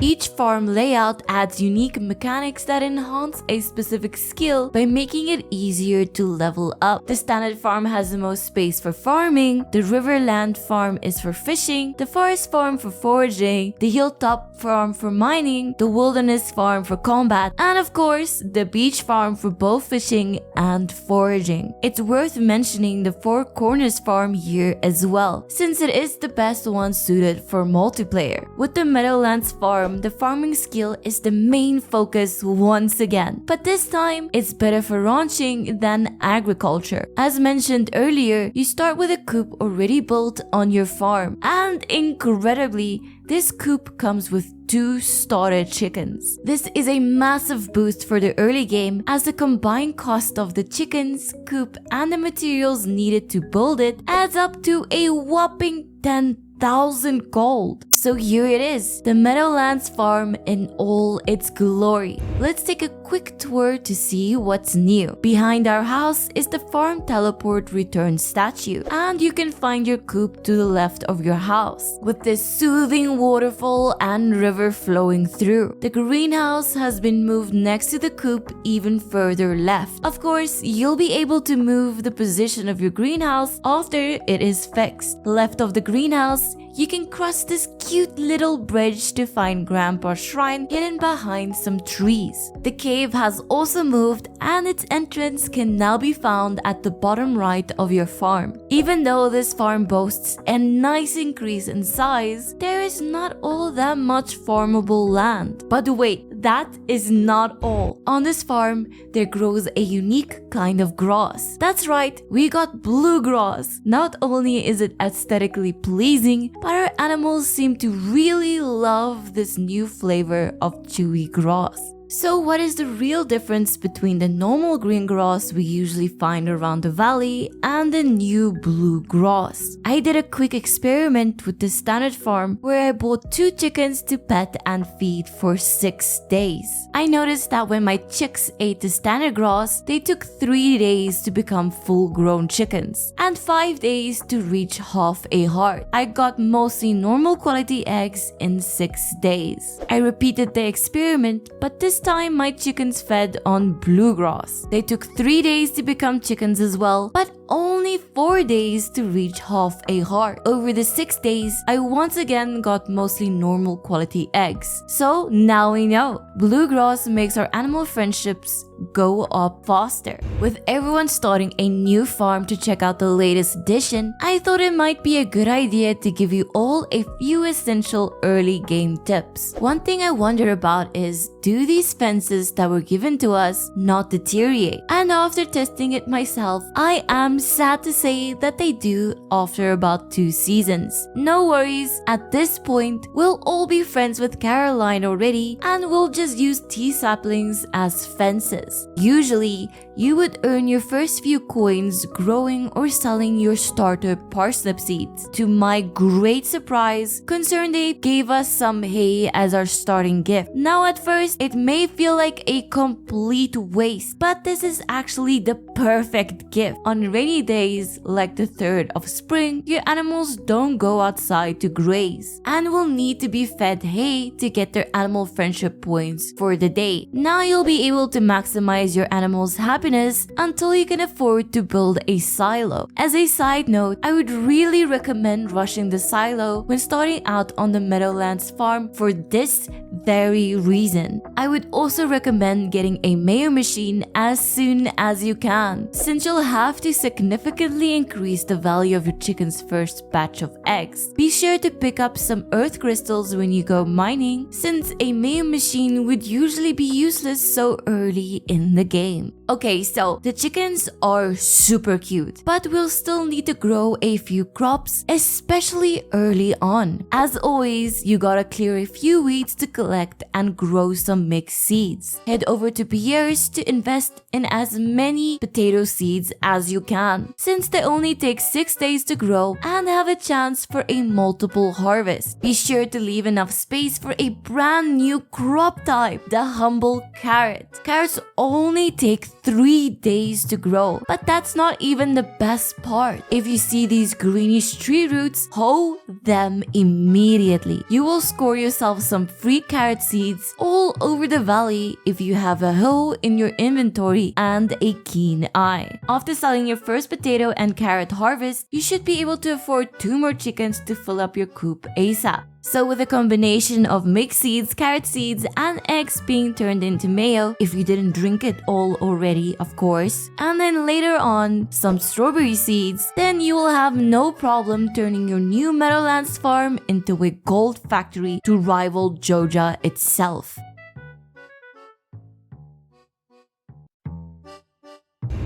Speaker 1: Each farm layout adds unique mechanics that enhance a specific skill by making it easier to level up. The standard farm has the most space for farming, the Riverland farm is for fishing, the forest farm for foraging, the hilltop farm for mining, the wilderness farm for combat, and of course, the beach farm for both fishing and foraging. It's worth mentioning the Four Corners farm here as well, since it is the best one suited for multiplayer. With the Meadowlands farm, the farming skill is the main focus once again, but this time it's better for ranching than agriculture. As mentioned earlier, you start with a coop already built on your farm, and incredibly, this coop comes with 2 starter chickens. This is a massive boost for the early game, as the combined cost of the chickens, coop, and the materials needed to build it adds up to a whopping 10,000 gold. So here it is, the Meadowlands Farm in all its glory. Let's take a quick tour to see what's new. Behind our house is the farm teleport return statue, and you can find your coop to the left of your house, with this soothing waterfall and river flowing through. The greenhouse has been moved next to the coop even further left. Of course, you'll be able to move the position of your greenhouse after it is fixed. Left of the greenhouse, you can cross this cute little bridge to find Grandpa's shrine hidden behind some trees. The cave has also moved, and its entrance can now be found at the bottom right of your farm. Even though this farm boasts a nice increase in size, there is not all that much farmable land. But wait, that is not all. On this farm, there grows a unique kind of grass. That's right, we got bluegrass. Not only is it aesthetically pleasing, but our animals seem to really love this new flavor of chewy grass. So what is the real difference between the normal green grass we usually find around the valley and the new blue grass? I did a quick experiment with the standard farm where I bought 2 chickens to pet and feed for 6 days. I noticed that when my chicks ate the standard grass, they took 3 days to become full-grown chickens and 5 days to reach half a heart. I got mostly normal quality eggs in 6 days. I repeated the experiment, but this time my chickens fed on bluegrass. They took 3 days to become chickens as well, but only 4 days to reach half a heart. Over the 6 days, I once again got mostly normal quality eggs. So now we know, bluegrass makes our animal friendships go up faster. With everyone starting a new farm to check out the latest addition, I thought it might be a good idea to give you all a few essential early game tips. One thing I wonder about is, do these fences that were given to us not deteriorate? And after testing it myself, I am sad to say that they do after about 2 seasons. No worries, at this point, we'll all be friends with Caroline already, and we'll just use tea saplings as fences. Usually, you would earn your first few coins growing or selling your starter parsnip seeds. To my great surprise, Concern they gave us some hay as our starting gift. Now at first, it may feel like a complete waste, but this is actually the perfect gift. On rainy days, like the 3rd of spring, your animals don't go outside to graze and will need to be fed hay to get their animal friendship points for the day. Now you'll be able to maximize your animals' happiness until you can afford to build a silo. As a side note, I would really recommend rushing the silo when starting out on the Meadowlands farm for this very reason. I would also recommend getting a mayo machine as soon as you can, since you'll have to significantly increase the value of your chicken's first batch of eggs. Be sure to pick up some earth crystals when you go mining, since a mayo machine would usually be useless so early in the game. Okay, so the chickens are super cute, but we'll still need to grow a few crops, especially early on. As always, you gotta clear a few weeds to collect and grow some mixed seeds. Head over to Pierre's to invest in as many potato seeds as you can, since they only take 6 days to grow and have a chance for a multiple harvest. Be sure to leave enough space for a brand new crop type, the humble carrot. Carrots only take 3 days to grow, but that's not even the best part. If you see these greenish tree roots, hoe them immediately. You will score yourself some free carrot seeds all over the valley if you have a hoe in your inventory and a keen eye. After selling your first potato and carrot harvest, you should be able to afford 2 more chickens to fill up your coop ASAP. So with a combination of mixed seeds, carrot seeds, and eggs being turned into mayo, if you didn't drink it all already, of course, and then later on some strawberry seeds, then you will have no problem turning your new Meadowlands farm into a gold factory to rival Joja itself.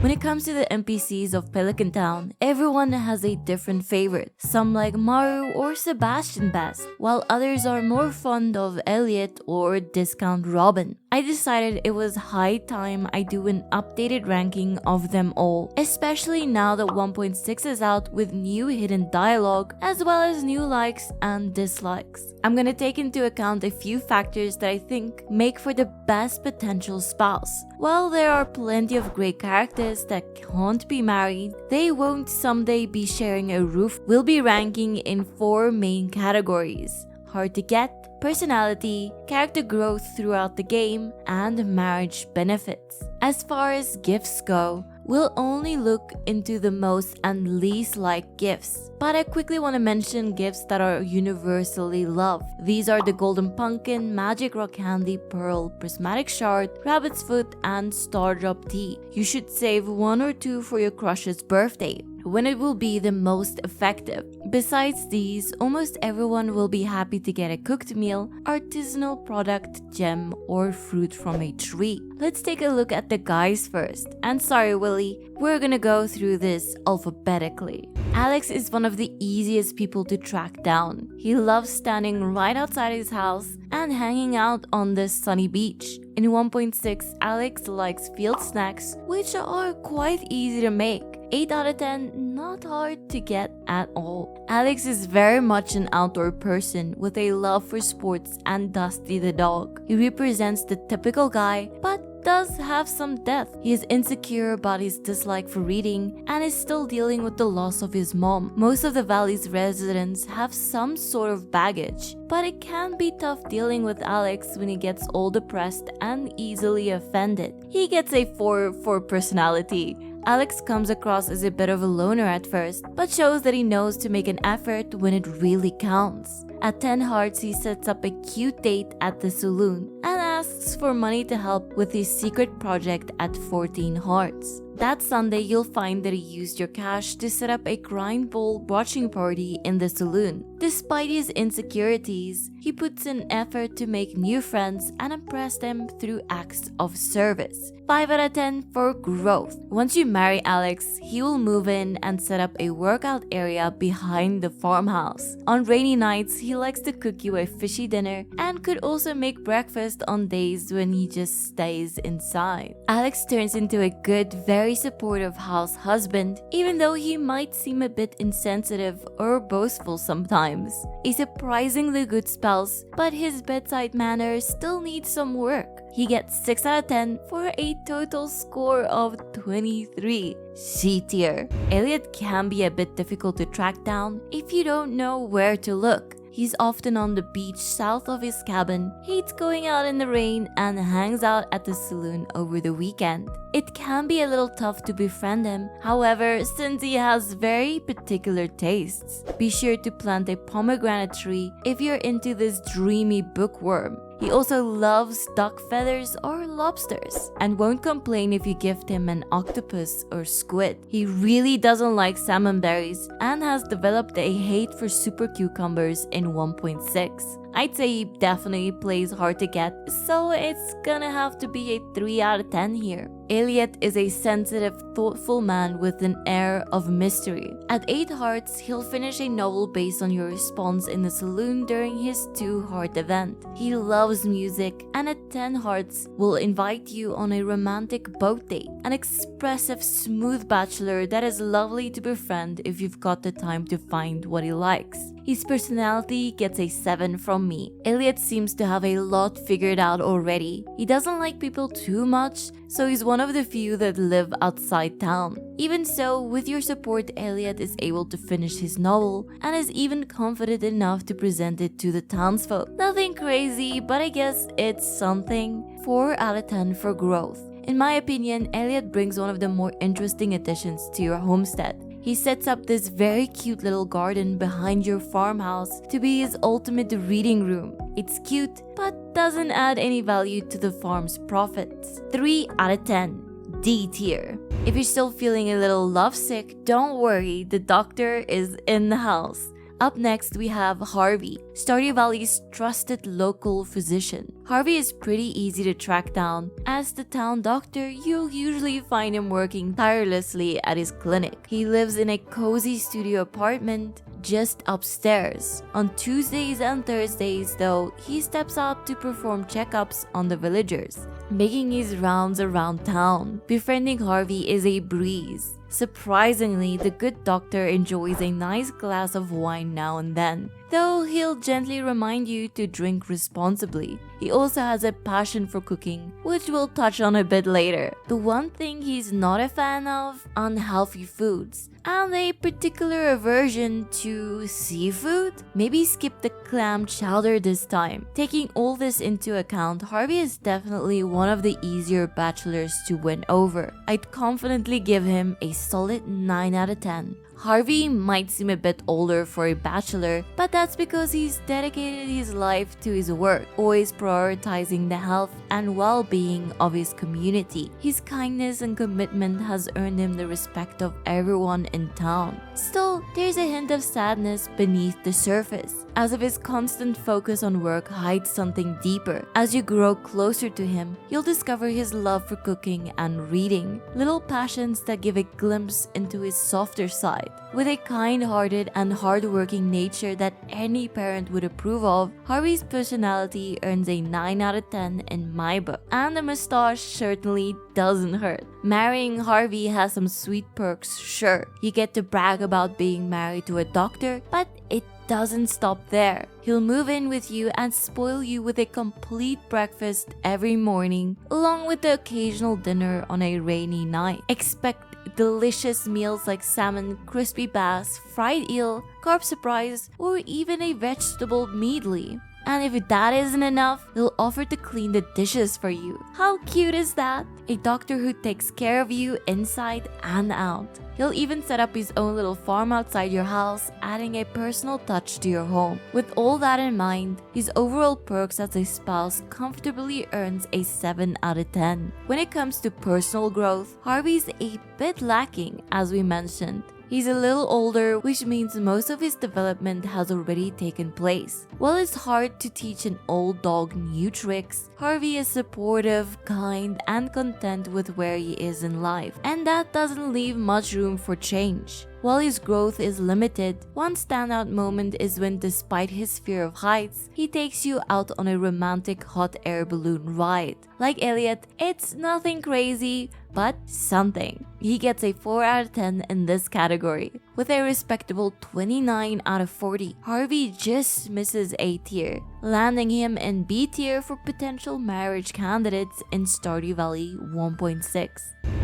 Speaker 1: When it comes to the NPCs of Pelican Town, everyone has a different favorite. Some like Maru or Sebastian best, while others are more fond of Elliot or Discount Robin. I decided it was high time I do an updated ranking of them all, especially now that 1.6 is out with new hidden dialogue as well as new likes and dislikes. I'm gonna take into account a few factors that I think make for the best potential spouse. While there are plenty of great characters that can't be married, they won't someday be sharing a roof. We'll be ranking in 4 main categories: hard to get, personality, character growth throughout the game, and marriage benefits. As far as gifts go, we'll only look into the most and least liked gifts, but I quickly want to mention gifts that are universally loved. These are the Golden Pumpkin, Magic Rock Candy, Pearl, Prismatic Shard, Rabbit's Foot, and Stardrop Tea. You should save 1 or 2 for your crush's birthday, when it will be the most effective. Besides these, almost everyone will be happy to get a cooked meal, artisanal product, gem, or fruit from a tree. Let's take a look at the guys first. And sorry Willy, we're gonna go through this alphabetically. Alex is one of the easiest people to track down. He loves standing right outside his house and hanging out on the sunny beach. In 1.6, Alex likes field snacks, which are quite easy to make. 8 out of 10, not hard to get at all. Alex is very much an outdoor person with a love for sports and Dusty the dog. He represents the typical guy, but does have some depth. He is insecure about his dislike for reading and is still dealing with the loss of his mom. Most of the valley's residents have some sort of baggage, but it can be tough dealing with Alex when he gets all depressed and easily offended. He gets a 4 for personality. Alex comes across as a bit of a loner at first, but shows that he knows to make an effort when it really counts. At 10 hearts, he sets up a cute date at the saloon and asks for money to help with his secret project at 14 hearts. That Sunday, you'll find that he used your cash to set up a grind bowl watching party in the saloon. Despite his insecurities, he puts in effort to make new friends and impress them through acts of service. 5 out of 10 for growth. Once you marry Alex, he will move in and set up a workout area behind the farmhouse. On rainy nights, he likes to cook you a fishy dinner and could also make breakfast on days when he just stays inside. Alex turns into a good, very supportive house husband, even though he might seem a bit insensitive or boastful sometimes. A surprisingly good spouse, but his bedside manner still needs some work. He gets 6 out of 10 for a total score of 23. C tier. Elliot can be a bit difficult to track down if you don't know where to look. He's often on the beach south of his cabin, hates going out in the rain, and hangs out at the saloon over the weekend. It can be a little tough to befriend him, however, since he has very particular tastes. Be sure to plant a pomegranate tree if you're into this dreamy bookworm. He also loves duck feathers or lobsters and won't complain if you gift him an octopus or squid. He really doesn't like salmon berries and has developed a hate for super cucumbers in 1.6. I'd say he definitely plays hard to get, so it's gonna have to be a 3 out of 10 here. Elliot is a sensitive, thoughtful man with an air of mystery. At 8 hearts, he'll finish a novel based on your response in the saloon during his 2-heart event. He loves music, and at 10 hearts, will invite you on a romantic boat date. An expressive, smooth bachelor that is lovely to befriend if you've got the time to find what he likes. His personality gets a 7 from me. Elliot seems to have a lot figured out already. He doesn't like people too much, so he's one of the few that live outside town. Even so, with your support, Elliot is able to finish his novel and is even confident enough to present it to the townsfolk. Nothing crazy, but I guess it's something. 4 out of 10 for growth. In my opinion, Elliot brings one of the more interesting additions to your homestead. He sets up this very cute little garden behind your farmhouse to be his ultimate reading room. It's cute, but doesn't add any value to the farm's profits. 3 out of 10. D tier. If you're still feeling a little lovesick, don't worry, the doctor is in the house. Up next, we have Harvey, Stardew Valley's trusted local physician. Harvey is pretty easy to track down. As the town doctor, you'll usually find him working tirelessly at his clinic. He lives in a cozy studio apartment, just upstairs. On Tuesdays and Thursdays, though, he steps up to perform checkups on the villagers, making his rounds around town. Befriending Harvey is a breeze. Surprisingly, the good doctor enjoys a nice glass of wine now and then, though he'll gently remind you to drink responsibly. He also has a passion for cooking, which we'll touch on a bit later. The one thing he's not a fan of: unhealthy foods, and a particular aversion to seafood. Maybe skip the clam chowder this time. Taking all this into account, Harvey is definitely one of the easier bachelors to win over. I'd confidently give him a solid 9 out of 10. Harvey might seem a bit older for a bachelor, but that's because he's dedicated his life to his work, always prioritizing the health and well-being of his community. His kindness and commitment has earned him the respect of everyone in town. Still, there's a hint of sadness beneath the surface, as if his constant focus on work hides something deeper. As you grow closer to him, you'll discover his love for cooking and reading, little passions that give a glimpse into his softer side. With a kind-hearted and hard-working nature that any parent would approve of, Harvey's personality earns a 9 out of 10 in my book. And the mustache certainly doesn't hurt. Marrying Harvey has some sweet perks, sure. You get to brag about being married to a doctor, but it doesn't stop there. He'll move in with you and spoil you with a complete breakfast every morning, along with the occasional dinner on a rainy night. Expect delicious meals like salmon, crispy bass, fried eel, carb surprise, or even a vegetable medley. And if that isn't enough, he'll offer to clean the dishes for you. How cute is that? A doctor who takes care of you inside and out. He'll even set up his own little farm outside your house, adding a personal touch to your home. With all that in mind, his overall perks as a spouse comfortably earns a 7 out of 10. When it comes to personal growth, Harvey's a bit lacking, as we mentioned. He's a little older, which means most of his development has already taken place. While it's hard to teach an old dog new tricks, Harvey is supportive, kind, and content with where he is in life, and that doesn't leave much room for change. While his growth is limited, one standout moment is when, despite his fear of heights, he takes you out on a romantic hot air balloon ride. Like Elliot, it's nothing crazy, but something. He gets a 4 out of 10 in this category. With a respectable 29 out of 40, Harvey just misses A tier, landing him in B tier for potential marriage candidates in Stardew Valley 1.6.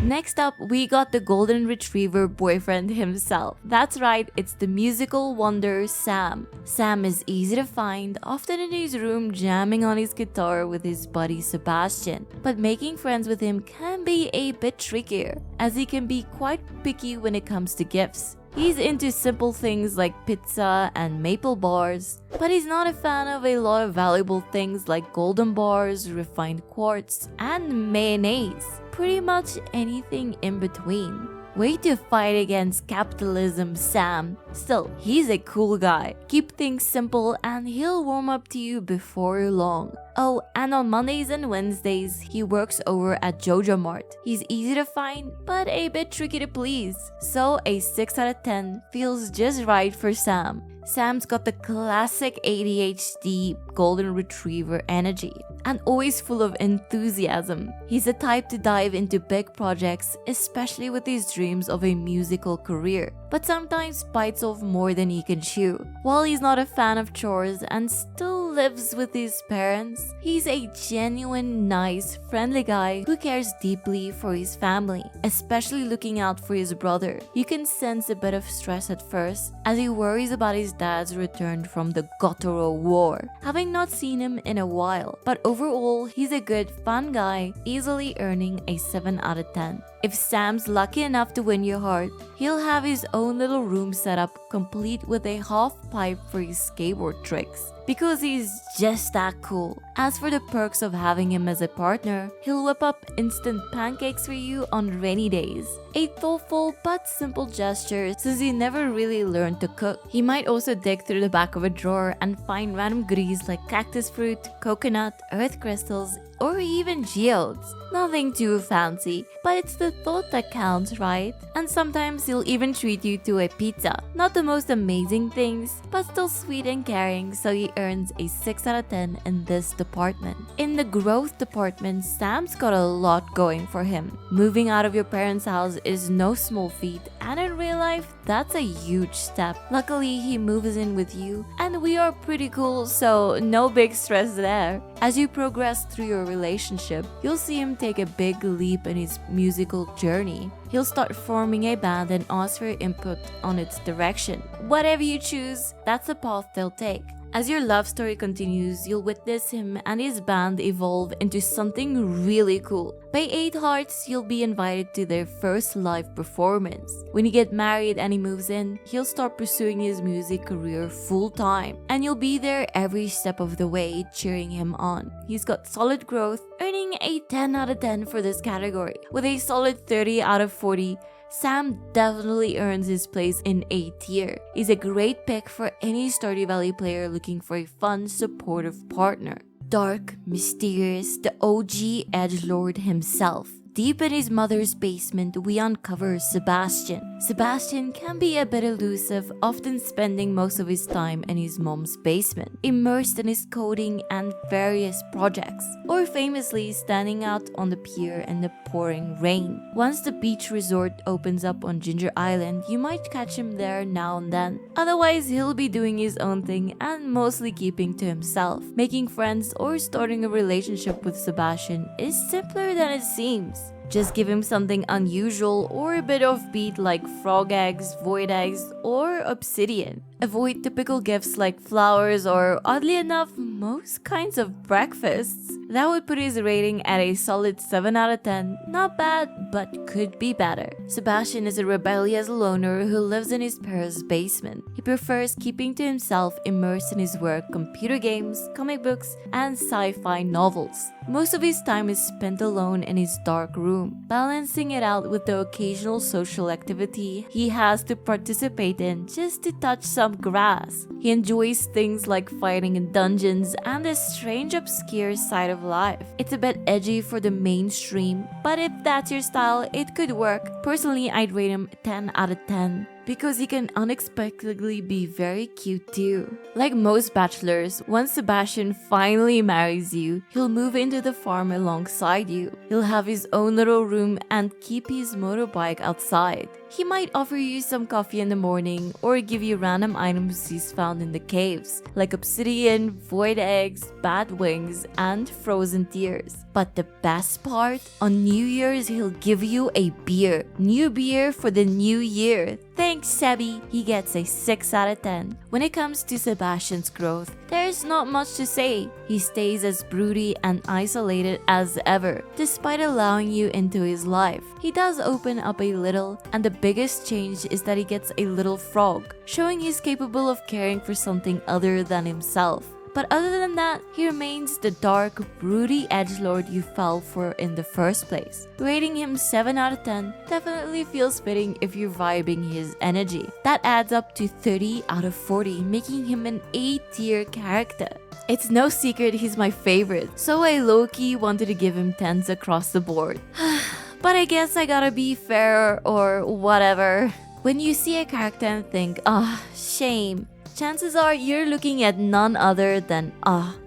Speaker 1: Next up, we got the golden retriever boyfriend himself. That's right, it's the musical wonder Sam. Sam is easy to find, often in his room jamming on his guitar with his buddy Sebastian. But making friends with him can be a bit trickier, as he can be quite picky when it comes to gifts. He's into simple things like pizza and maple bars, but he's not a fan of a lot of valuable things like golden bars, refined quartz, and mayonnaise. Pretty much anything in between. Way to fight against capitalism, Sam. Still, he's a cool guy. Keep things simple and he'll warm up to you before long. Oh, and on Mondays and Wednesdays, he works over at Jojo Mart. He's easy to find, but a bit tricky to please. So a 6 out of 10 feels just right for Sam. Sam's got the classic ADHD golden retriever energy and always full of enthusiasm. He's the type to dive into big projects, especially with his dreams of a musical career, but sometimes bites off more than he can chew. While he's not a fan of chores and still lives with his parents, he's a genuine, nice, friendly guy who cares deeply for his family, especially looking out for his brother. You can sense a bit of stress at first as he worries about his dad's return from the Gotoro War, having not seen him in a while, but overall, he's a good, fun guy, easily earning a 7 out of 10. If Sam's lucky enough to win your heart, he'll have his own little room set up, complete with a half pipe for his skateboard tricks, because he's just that cool. As for the perks of having him as a partner, he'll whip up instant pancakes for you on rainy days. A thoughtful but simple gesture since he never really learned to cook. He might also dig through the back of a drawer and find random goodies like cactus fruit, coconut, earth crystals, or even geodes. Nothing too fancy, but it's the thought that counts, right? And sometimes he'll even treat you to a pizza. Not the most amazing things, but still sweet and caring, so he earns a 6 out of 10 in this department. In the growth department, Sam's got a lot going for him. Moving out of your parents' house is no small feat, and in real life, that's a huge step. Luckily, he moves in with you, and we are pretty cool, so no big stress there. As you progress through your relationship, you'll see him take a big leap in his musical journey. He'll start forming a band and ask for input on its direction. Whatever you choose, that's the path they'll take. As your love story continues, you'll witness him and his band evolve into something really cool. By 8 Hearts, you'll be invited to their first live performance. When you get married and he moves in, he'll start pursuing his music career full time. And you'll be there every step of the way, cheering him on. He's got solid growth, earning a 10 out of 10 for this category. With a solid 30 out of 40, Sam definitely earns his place in A tier. He's a great pick for any Stardew Valley player looking for a fun, supportive partner. Dark, mysterious, the OG edgelord himself. Deep in his mother's basement, we uncover Sebastian. Sebastian can be a bit elusive, often spending most of his time in his mom's basement, immersed in his coding and various projects, or famously standing out on the pier in the pouring rain. Once the beach resort opens up on Ginger Island, you might catch him there now and then. Otherwise, he'll be doing his own thing and mostly keeping to himself. Making friends or starting a relationship with Sebastian is simpler than it seems. Just give him something unusual or a bit offbeat like frog eggs, void eggs, or obsidian. Avoid typical gifts like flowers or, oddly enough, most kinds of breakfasts. That would put his rating at a solid 7 out of 10. Not bad, but could be better. Sebastian is a rebellious loner who lives in his parents' basement. He prefers keeping to himself, immersed in his work, computer games, comic books, and sci-fi novels. Most of his time is spent alone in his dark room, balancing it out with the occasional social activity he has to participate in just to touch some grass. He enjoys things like fighting in dungeons and a strange obscure side of life. It's a bit edgy for the mainstream, but if that's your style, it could work. Personally, I'd rate him 10 out of 10. Because he can unexpectedly be very cute too. Like most bachelors, once Sebastian finally marries you, he'll move into the farm alongside you. He'll have his own little room and keep his motorbike outside. He might offer you some coffee in the morning or give you random items he's found in the caves, like obsidian, void eggs, bat wings, and frozen tears. But the best part? On New Year's, he'll give you a beer. New beer for the new year. Thanks, Sebi. He gets a 6 out of 10. When it comes to Sebastian's growth, there's not much to say. He stays as broody and isolated as ever, despite allowing you into his life. He does open up a little, and the biggest change is that he gets a little frog, showing he's capable of caring for something other than himself. But other than that, he remains the dark, broody edgelord you fell for in the first place. Rating him 7 out of 10 definitely feels fitting if you're vibing his energy. That adds up to 30 out of 40, making him an A tier character. It's no secret he's my favorite, so I low-key wanted to give him 10s across the board. But I guess I gotta be fair or whatever. When you see a character and think, shame, chances are you're looking at none other than,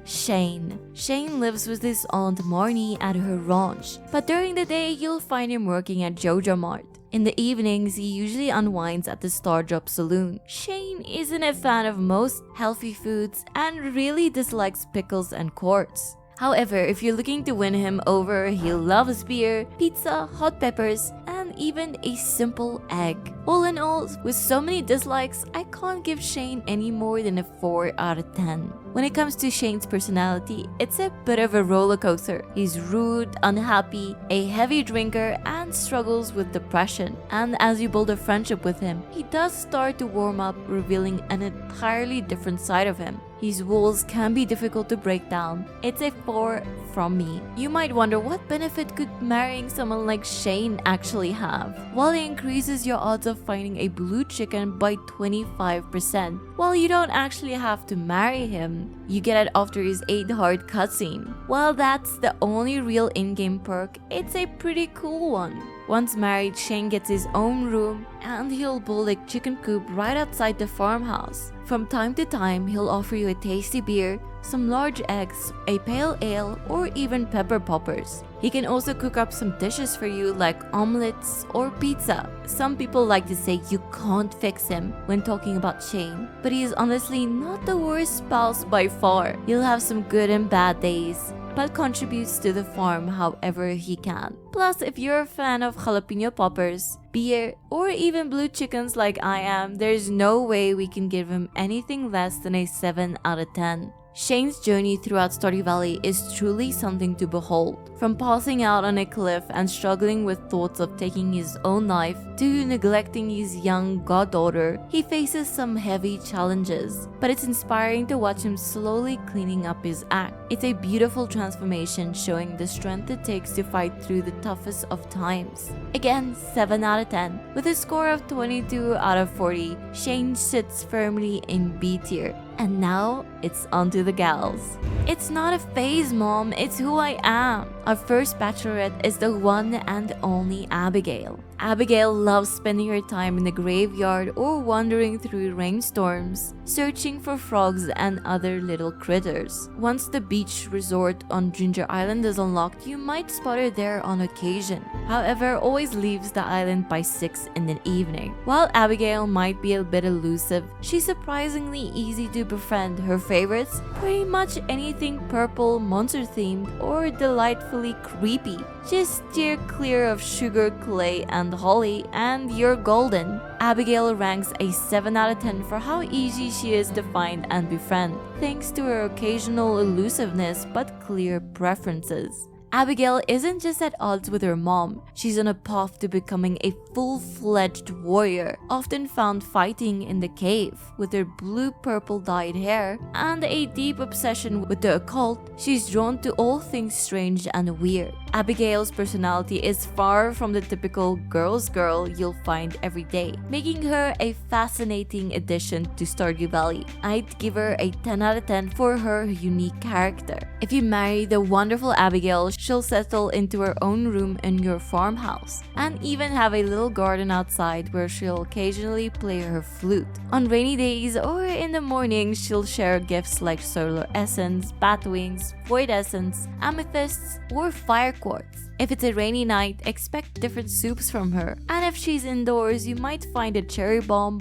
Speaker 1: Shane. Shane lives with his aunt Marnie at her ranch, but during the day you'll find him working at Joja Mart. In the evenings, he usually unwinds at the Star Drop Saloon. Shane isn't a fan of most healthy foods and really dislikes pickles and quarts. However, if you're looking to win him over, he'll love his beer, pizza, hot peppers, and even a simple egg. All in all, with so many dislikes, I can't give Shane any more than a 4 out of 10. When it comes to Shane's personality, it's a bit of a roller coaster. He's rude, unhappy, a heavy drinker, and struggles with depression. And as you build a friendship with him, he does start to warm up, revealing an entirely different side of him. His walls can be difficult to break down. It's a 4 from me. You might wonder what benefit could marrying someone like Shane actually have? While it increases your odds of of finding a blue chicken by 25%. While you don't actually have to marry him, you get it after his 8-heart cutscene. While that's the only real in-game perk, it's a pretty cool one. Once married, Shane gets his own room and he'll build a chicken coop right outside the farmhouse. From time to time, he'll offer you a tasty beer, some large eggs, a pale ale, or even pepper poppers. He can also cook up some dishes for you like omelets or pizza. Some people like to say you can't fix him when talking about Shane, but he is honestly not the worst spouse by far. You'll have some good and bad days, but contributes to the farm however he can. Plus, if you're a fan of jalapeno poppers, beer, or even blue chickens like I am, there's no way we can give him anything less than a 7 out of 10. Shane's journey throughout Stardew Valley is truly something to behold. From passing out on a cliff and struggling with thoughts of taking his own life, to neglecting his young goddaughter, he faces some heavy challenges. But it's inspiring to watch him slowly cleaning up his act. It's a beautiful transformation showing the strength it takes to fight through the toughest of times. Again, 7 out of 10. With a score of 22 out of 40, Shane sits firmly in B tier. And now, it's onto the gals. It's not a phase, Mom, it's who I am. Our first bachelorette is the one and only Abigail. Abigail loves spending her time in the graveyard or wandering through rainstorms, searching for frogs and other little critters. Once the beach resort on Ginger Island is unlocked, you might spot her there on occasion. However, always leaves the island by 6 in the evening. While Abigail might be a bit elusive, she's surprisingly easy to befriend. Her favorites? Pretty much anything purple, monster-themed, or delightfully creepy. Just steer clear of sugar, clay, and holly, and you're golden. Abigail ranks a 7 out of 10 for how easy she is to find and befriend, thanks to her occasional elusiveness but clear preferences. Abigail isn't just at odds with her mom, she's on a path to becoming a full-fledged warrior, often found fighting in the cave. With her blue-purple dyed hair and a deep obsession with the occult, she's drawn to all things strange and weird. Abigail's personality is far from the typical girl's girl you'll find every day, making her a fascinating addition to Stardew Valley. I'd give her a 10 out of 10 for her unique character. If you marry the wonderful Abigail, she'll settle into her own room in your farmhouse, and even have a little garden outside where she'll occasionally play her flute. On rainy days or in the morning, she'll share gifts like solar essence, bat wings, void essence, amethysts, or fire quartz. If it's a rainy night, expect different soups from her. And if she's indoors, you might find a cherry bomb,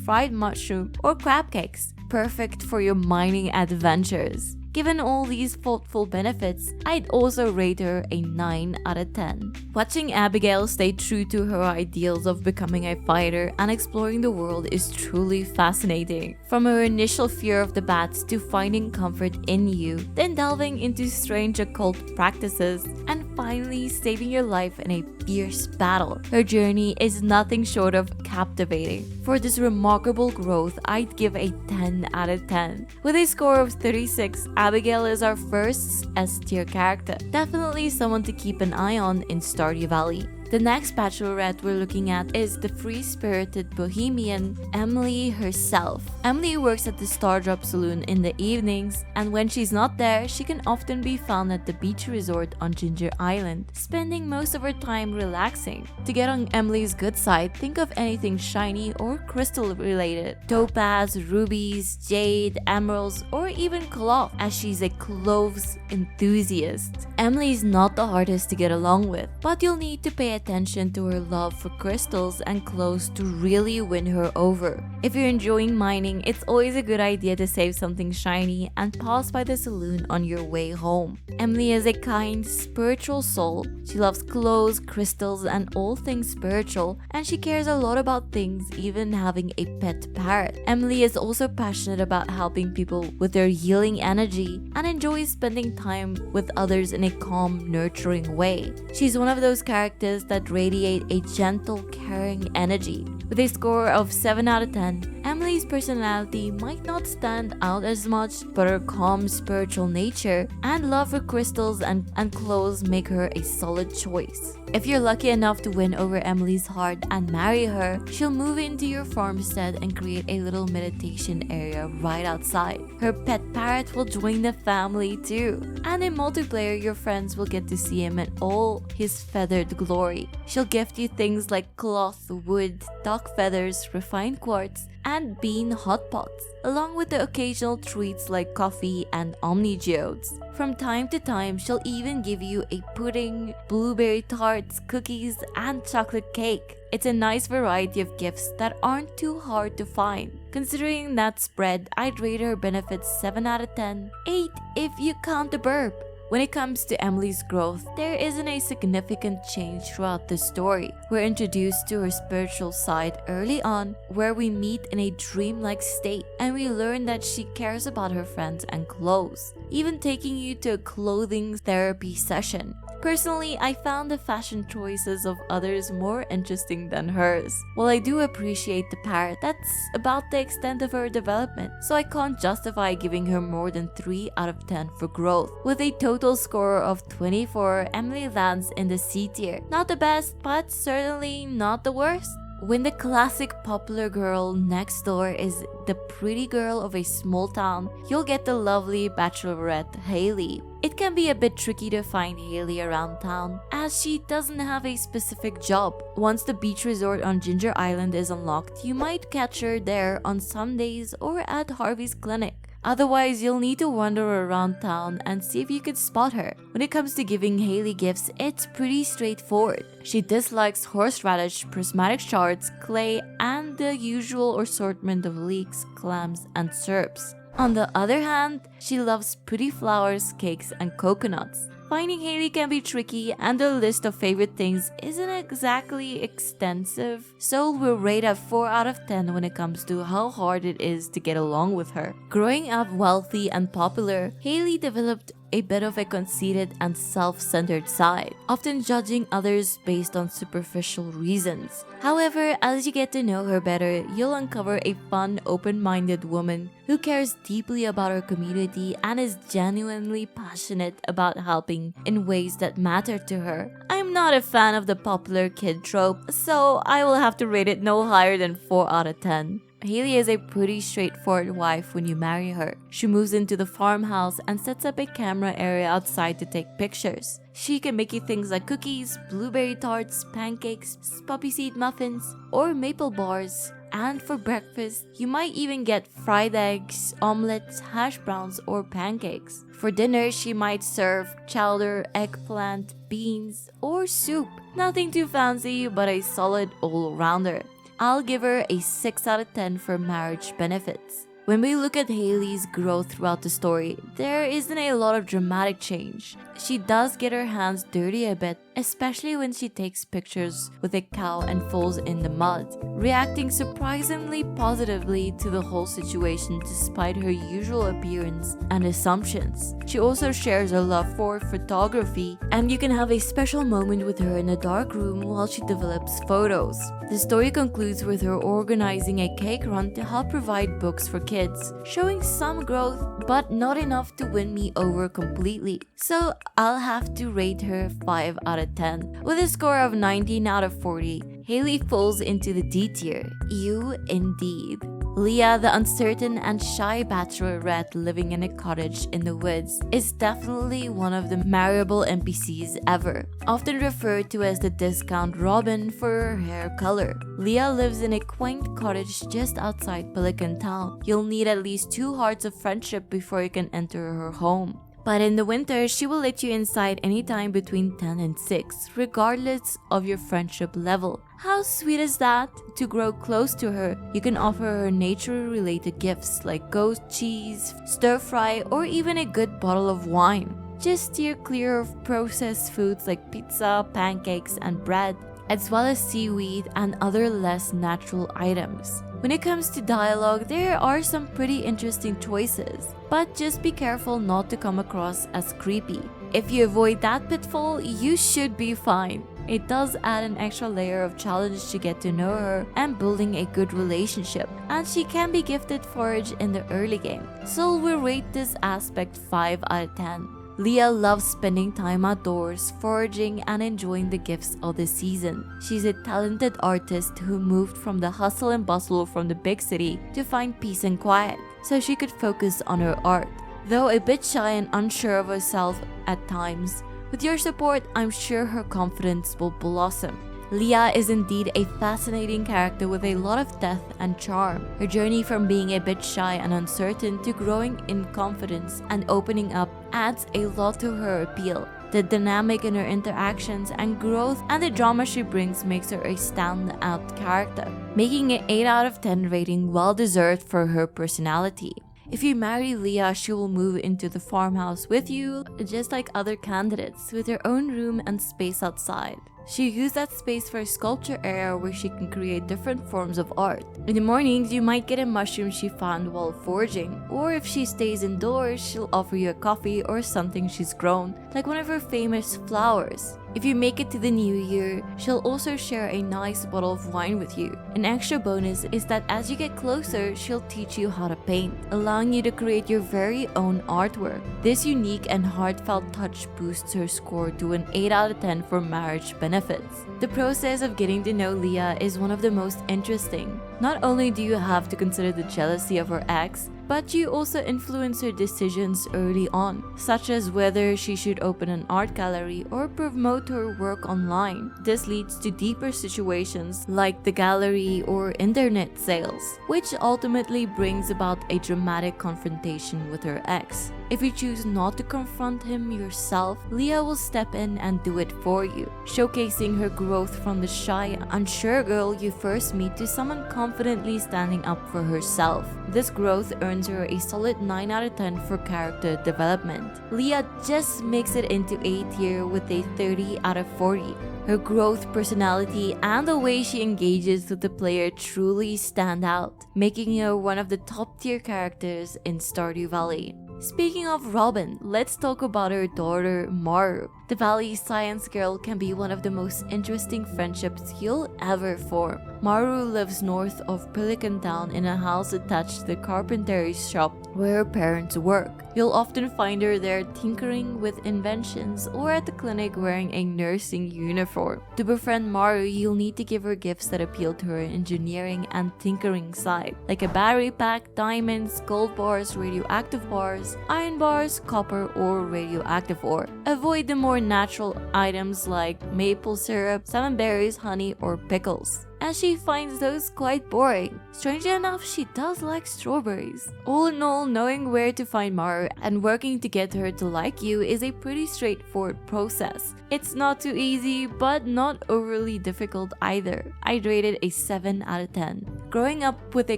Speaker 1: fried mushroom, or crab cakes. Perfect for your mining adventures. Given all these thoughtful benefits, I'd also rate her a 9 out of 10. Watching Abigail stay true to her ideals of becoming a fighter and exploring the world is truly fascinating. From her initial fear of the bats to finding comfort in you, then delving into strange occult practices, and finally saving your life in a fierce battle. Her journey is nothing short of captivating. For this remarkable growth, I'd give a 10 out of 10. With a score of 36, Abigail is our first S-tier character. Definitely someone to keep an eye on in Stardew Valley. The next bachelorette we're looking at is the free-spirited bohemian Ezlilyy herself. Ezlilyy works at the Stardrop Saloon in the evenings, and when she's not there, she can often be found at the beach resort on Ginger Island, spending most of her time relaxing. To get on Ezliyyy's good side, think of anything shiny or crystal-related. Topaz, rubies, jade, emeralds, or even cloth, as she's a cloves enthusiast. Ezliyyy's not the hardest to get along with, but you'll need to pay attention to her love for crystals and clothes to really win her over. If you're enjoying mining, it's always a good idea to save something shiny and pause by the saloon on your way home. Ezlilyy is a kind, spiritual soul. She loves clothes, crystals, and all things spiritual, and she cares a lot about things, even having a pet parrot. Ezlilyy is also passionate about helping people with their healing energy and enjoys spending time with others in a calm, nurturing way. She's one of those characters that radiate a gentle, caring energy. With a score of 7 out of 10, Emily's personality might not stand out as much, but her calm spiritual nature and love for crystals and clothes make her a solid choice. If you're lucky enough to win over Emily's heart and marry her, she'll move into your farmstead and create a little meditation area right outside. Her pet parrot will join the family too, and in multiplayer your friends will get to see him in all his feathered glory. She'll gift you things like cloth, wood, duck feathers, refined quartz, and bean hot pots, along with the occasional treats like coffee and omni geodes. From time to time, she'll even give you a pudding, blueberry tarts, cookies, and chocolate cake. It's a nice variety of gifts that aren't too hard to find. Considering that spread, I'd rate her benefits 7 out of 10, 8 if you count the burp. When it comes to Emily's growth, there isn't a significant change throughout the story. We're introduced to her spiritual side early on, where we meet in a dreamlike state, and we learn that she cares about her friends and clothes, even taking you to a clothing therapy session. Personally, I found the fashion choices of others more interesting than hers. While I do appreciate the parrot, that's about the extent of her development, so I can't justify giving her more than 3 out of 10 for growth. With a total score of 24, Emily lands in the C tier. Not the best, but certainly not the worst. When the classic popular girl next door is the pretty girl of a small town, you'll get the lovely bachelorette Hailey. It can be a bit tricky to find Hailey around town, as she doesn't have a specific job. Once the beach resort on Ginger Island is unlocked, you might catch her there on Sundays or at Harvey's clinic. Otherwise, you'll need to wander around town and see if you could spot her. When it comes to giving Hailey gifts, it's pretty straightforward. She dislikes horseradish, prismatic shards, clay, and the usual assortment of leeks, clams, and syrups. On the other hand, she loves pretty flowers, cakes, and coconuts. Finding Hailey can be tricky, and the list of favorite things isn't exactly extensive, so we'll rate a 4 out of 10 when it comes to how hard it is to get along with her. Growing up wealthy and popular, Hailey developed a bit of a conceited and self-centered side, often judging others based on superficial reasons. However, as you get to know her better, you'll uncover a fun, open-minded woman who cares deeply about her community and is genuinely passionate about helping in ways that matter to her. I'm not a fan of the popular kid trope, so I will have to rate it no higher than 4 out of 10. Hailey is a pretty straightforward wife when you marry her. She moves into the farmhouse and sets up a camera area outside to take pictures. She can make you things like cookies, blueberry tarts, pancakes, poppy seed muffins, or maple bars. And for breakfast, you might even get fried eggs, omelets, hash browns, or pancakes. For dinner, she might serve chowder, eggplant, beans, or soup. Nothing too fancy, but a solid all-rounder. I'll give her a 6 out of 10 for marriage benefits. When we look at Hailey's growth throughout the story, there isn't a lot of dramatic change. She does get her hands dirty a bit, especially when she takes pictures with a cow and falls in the mud, reacting surprisingly positively to the whole situation despite her usual appearance and assumptions. She also shares a love for photography, and you can have a special moment with her in a dark room while she develops photos. The story concludes with her organizing a cake run to help provide books for kids, showing some growth but not enough to win me over completely. So I'll have to rate her 5 out of 10. With a score of 19 out of 40, Hailey falls into the D tier. You indeed. Leah, the uncertain and shy bachelorette living in a cottage in the woods, is definitely one of the marriable NPCs ever, often referred to as the discount Robin for her hair color. Leah lives in a quaint cottage just outside Pelican Town. You'll need at least 2 hearts of friendship before you can enter her home. But in the winter, she will let you inside anytime between 10 and 6, regardless of your friendship level. How sweet is that? To grow close to her, you can offer her nature-related gifts like goat cheese, stir-fry, or even a good bottle of wine. Just steer clear of processed foods like pizza, pancakes, and bread, as well as seaweed and other less natural items. When it comes to dialogue, there are some pretty interesting choices, but just be careful not to come across as creepy. If you avoid that pitfall, you should be fine. It does add an extra layer of challenge to get to know her and building a good relationship, and she can be gifted forage in the early game. So we rate this aspect 5 out of 10. Leah loves spending time outdoors, foraging, and enjoying the gifts of the season. She's a talented artist who moved from the hustle and bustle from the big city to find peace and quiet, so she could focus on her art. Though a bit shy and unsure of herself at times, with your support, I'm sure her confidence will blossom. Leah is indeed a fascinating character with a lot of depth and charm. Her journey from being a bit shy and uncertain to growing in confidence and opening up adds a lot to her appeal. The dynamic in her interactions and growth and the drama she brings makes her a standout character, making an 8 out of 10 rating well deserved for her personality. If you marry Leah, she will move into the farmhouse with you, just like other candidates, with her own room and space outside. She used that space for a sculpture area where she can create different forms of art. In the mornings, you might get a mushroom she found while foraging, or if she stays indoors, she'll offer you a coffee or something she's grown, like one of her famous flowers. If you make it to the new year, she'll also share a nice bottle of wine with you. An extra bonus is that as you get closer, she'll teach you how to paint, allowing you to create your very own artwork. This unique and heartfelt touch boosts her score to an 8 out of 10 for marriage benefits. The process of getting to know Leah is one of the most interesting. Not only do you have to consider the jealousy of her ex, but you also influence her decisions early on, such as whether she should open an art gallery or promote her work online. This leads to deeper situations like the gallery or internet sales, which ultimately brings about a dramatic confrontation with her ex. If you choose not to confront him yourself, Leah will step in and do it for you, showcasing her growth from the shy, unsure girl you first meet to someone confidently standing up for herself. This growth earns her a solid 9 out of 10 for character development. Leah just makes it into A tier with a 30 out of 40. Her growth, personality, and the way she engages with the player truly stand out, making her one of the top tier characters in Stardew Valley. Speaking of Robin, let's talk about her daughter, Maru. The Valley Science Girl can be one of the most interesting friendships you'll ever form. Maru lives north of Pelican Town in a house attached to the carpentry shop where her parents work. You'll often find her there tinkering with inventions or at the clinic wearing a nursing uniform. To befriend Maru, you'll need to give her gifts that appeal to her engineering and tinkering side, like a battery pack, diamonds, gold bars, radioactive bars, iron bars, copper, or radioactive ore. Avoid the more natural items like maple syrup, salmon berries, honey, or pickles, as she finds those quite boring. Strangely enough, she does like strawberries. All in all, knowing where to find Maru and working to get her to like you is a pretty straightforward process. It's not too easy, but not overly difficult either. I'd rate it a 7 out of 10. Growing up with a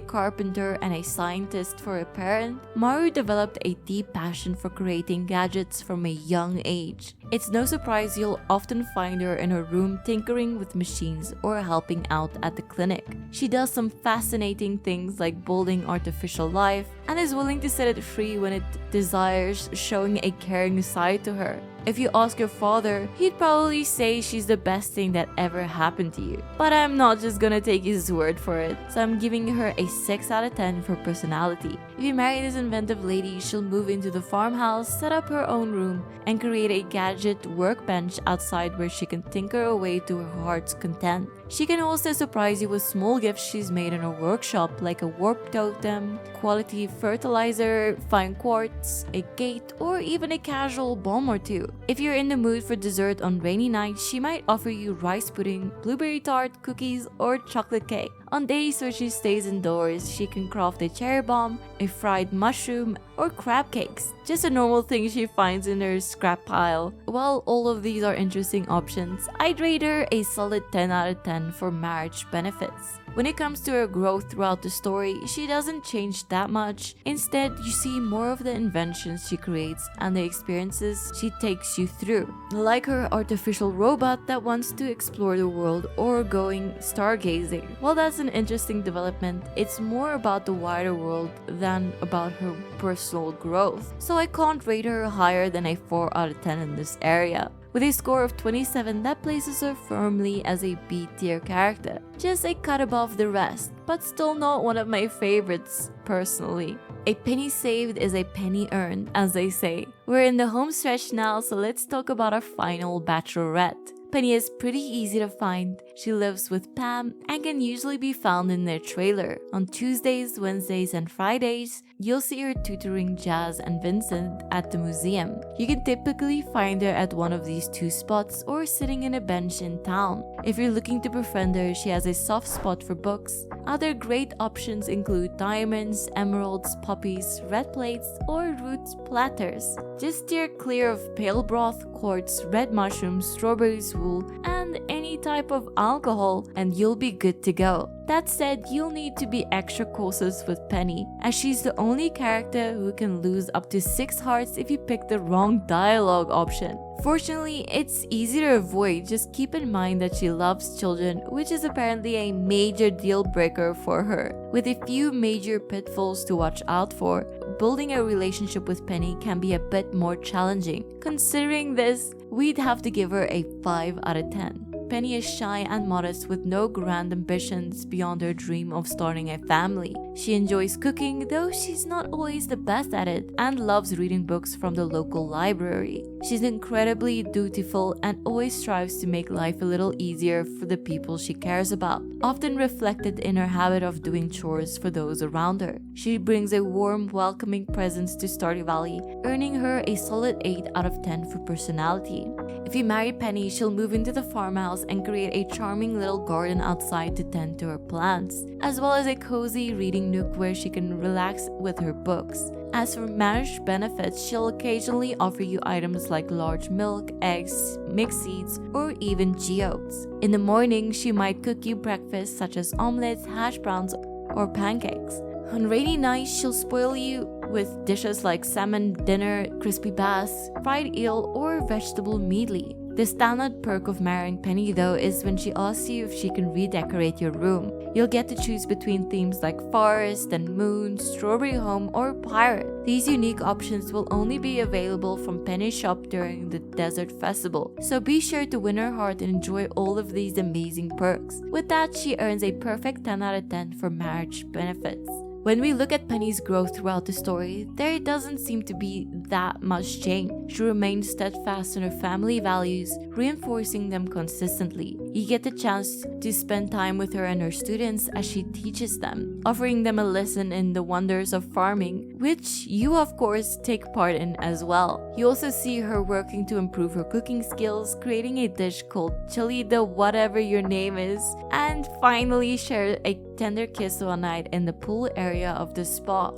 Speaker 1: carpenter and a scientist for a parent, Maru developed a deep passion for creating gadgets from a young age. It's no surprise you'll often find her in her room tinkering with machines or helping out at the clinic. She does some fascinating things like building artificial life and is willing to set it free when it desires, showing a caring side to her. If you ask your father, he'd probably say she's the best thing that ever happened to you. But I'm not just gonna take his word for it, so I'm giving her a 6 out of 10 for personality. If you marry this inventive lady, she'll move into the farmhouse, set up her own room, and create a gadget workbench outside where she can tinker away to her heart's content. She can also surprise you with small gifts she's made in her workshop, like a warp totem, quality fertilizer, fine quartz, a gate, or even a casual bomb or two. If you're in the mood for dessert on rainy nights, she might offer you rice pudding, blueberry tart, cookies, or chocolate cake. On days where she stays indoors, she can craft a cherry bomb, a fried mushroom, or crab cakes. Just a normal thing she finds in her scrap pile. While all of these are interesting options, I'd rate her a solid 10 out of 10 for marriage benefits. When it comes to her growth throughout the story, she doesn't change that much. Instead, you see more of the inventions she creates and the experiences she takes you through. Like her artificial robot that wants to explore the world or going stargazing. While that's an interesting development, it's more about the wider world than about her personal growth. So I can't rate her higher than a 4 out of 10 in this area. With a score of 27, that places her firmly as a B tier character, just a cut above the rest, but still not one of my favorites personally. A penny saved is a penny earned, as they say. We're in the home stretch now, so let's talk about our final bachelorette. Penny is pretty easy to find. She lives with Pam and can usually be found in their trailer. On Tuesdays, Wednesdays, and Fridays, you'll see her tutoring Jazz and Vincent at the museum. You can typically find her at one of these two spots or sitting in a bench in town. If you're looking to befriend her, she has a soft spot for books. Other great options include diamonds, emeralds, poppies, red plates, or root platters. Just steer clear of pale broth, quartz, red mushrooms, strawberries, wool, and any type of alcohol, and you'll be good to go. That said, you'll need to be extra cautious with Penny, as she's the only character who can lose up to 6 hearts if you pick the wrong dialogue option. Fortunately, it's easy to avoid, just keep in mind that she loves children, which is apparently a major deal breaker for her. With a few major pitfalls to watch out for, building a relationship with Penny can be a bit more challenging. Considering this, we'd have to give her a 5 out of 10. Penny is shy and modest with no grand ambitions beyond her dream of starting a family. She enjoys cooking, though she's not always the best at it, and loves reading books from the local library. She's incredibly dutiful and always strives to make life a little easier for the people she cares about, often reflected in her habit of doing chores for those around her. She brings a warm, welcoming presence to Stardew Valley, earning her a solid 8 out of 10 for personality. If you marry Penny, she'll move into the farmhouse and create a charming little garden outside to tend to her plants, as well as a cozy reading nook where she can relax with her books. As for marriage benefits, she'll occasionally offer you items like large milk, eggs, mixed seeds, or even geodes. In the morning, she might cook you breakfast such as omelets, hash browns, or pancakes. On rainy nights, she'll spoil you with dishes like salmon dinner, crispy bass, fried eel, or vegetable medley. The standard perk of marrying Penny though is when she asks you if she can redecorate your room. You'll get to choose between themes like forest and moon, strawberry home, or pirate. These unique options will only be available from Penny's shop during the Desert Festival, so be sure to win her heart and enjoy all of these amazing perks. With that, she earns a perfect 10 out of 10 for marriage benefits. When we look at Penny's growth throughout the story, there doesn't seem to be that much change. She remains steadfast in her family values, reinforcing them consistently. You get the chance to spend time with her and her students as she teaches them, offering them a lesson in the wonders of farming, which you of course take part in as well. You also see her working to improve her cooking skills, creating a dish called chili the whatever your name is, and finally share a tender kiss one night in the pool area of the spa.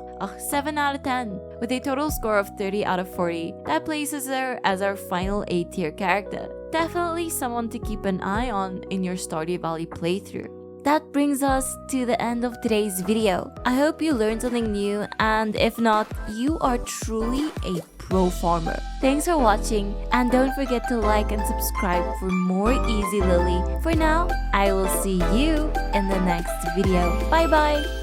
Speaker 1: 7 out of 10. With a total score of 30 out of 40, that places her as our final A tier character. Definitely someone to keep an eye on in your Stardew Valley playthrough. That brings us to the end of today's video. I hope you learned something new, and if not, you are truly a pro farmer. Thanks for watching, and don't forget to like and subscribe for more Ezlilyy. For now, I will see you in the next video. Bye bye!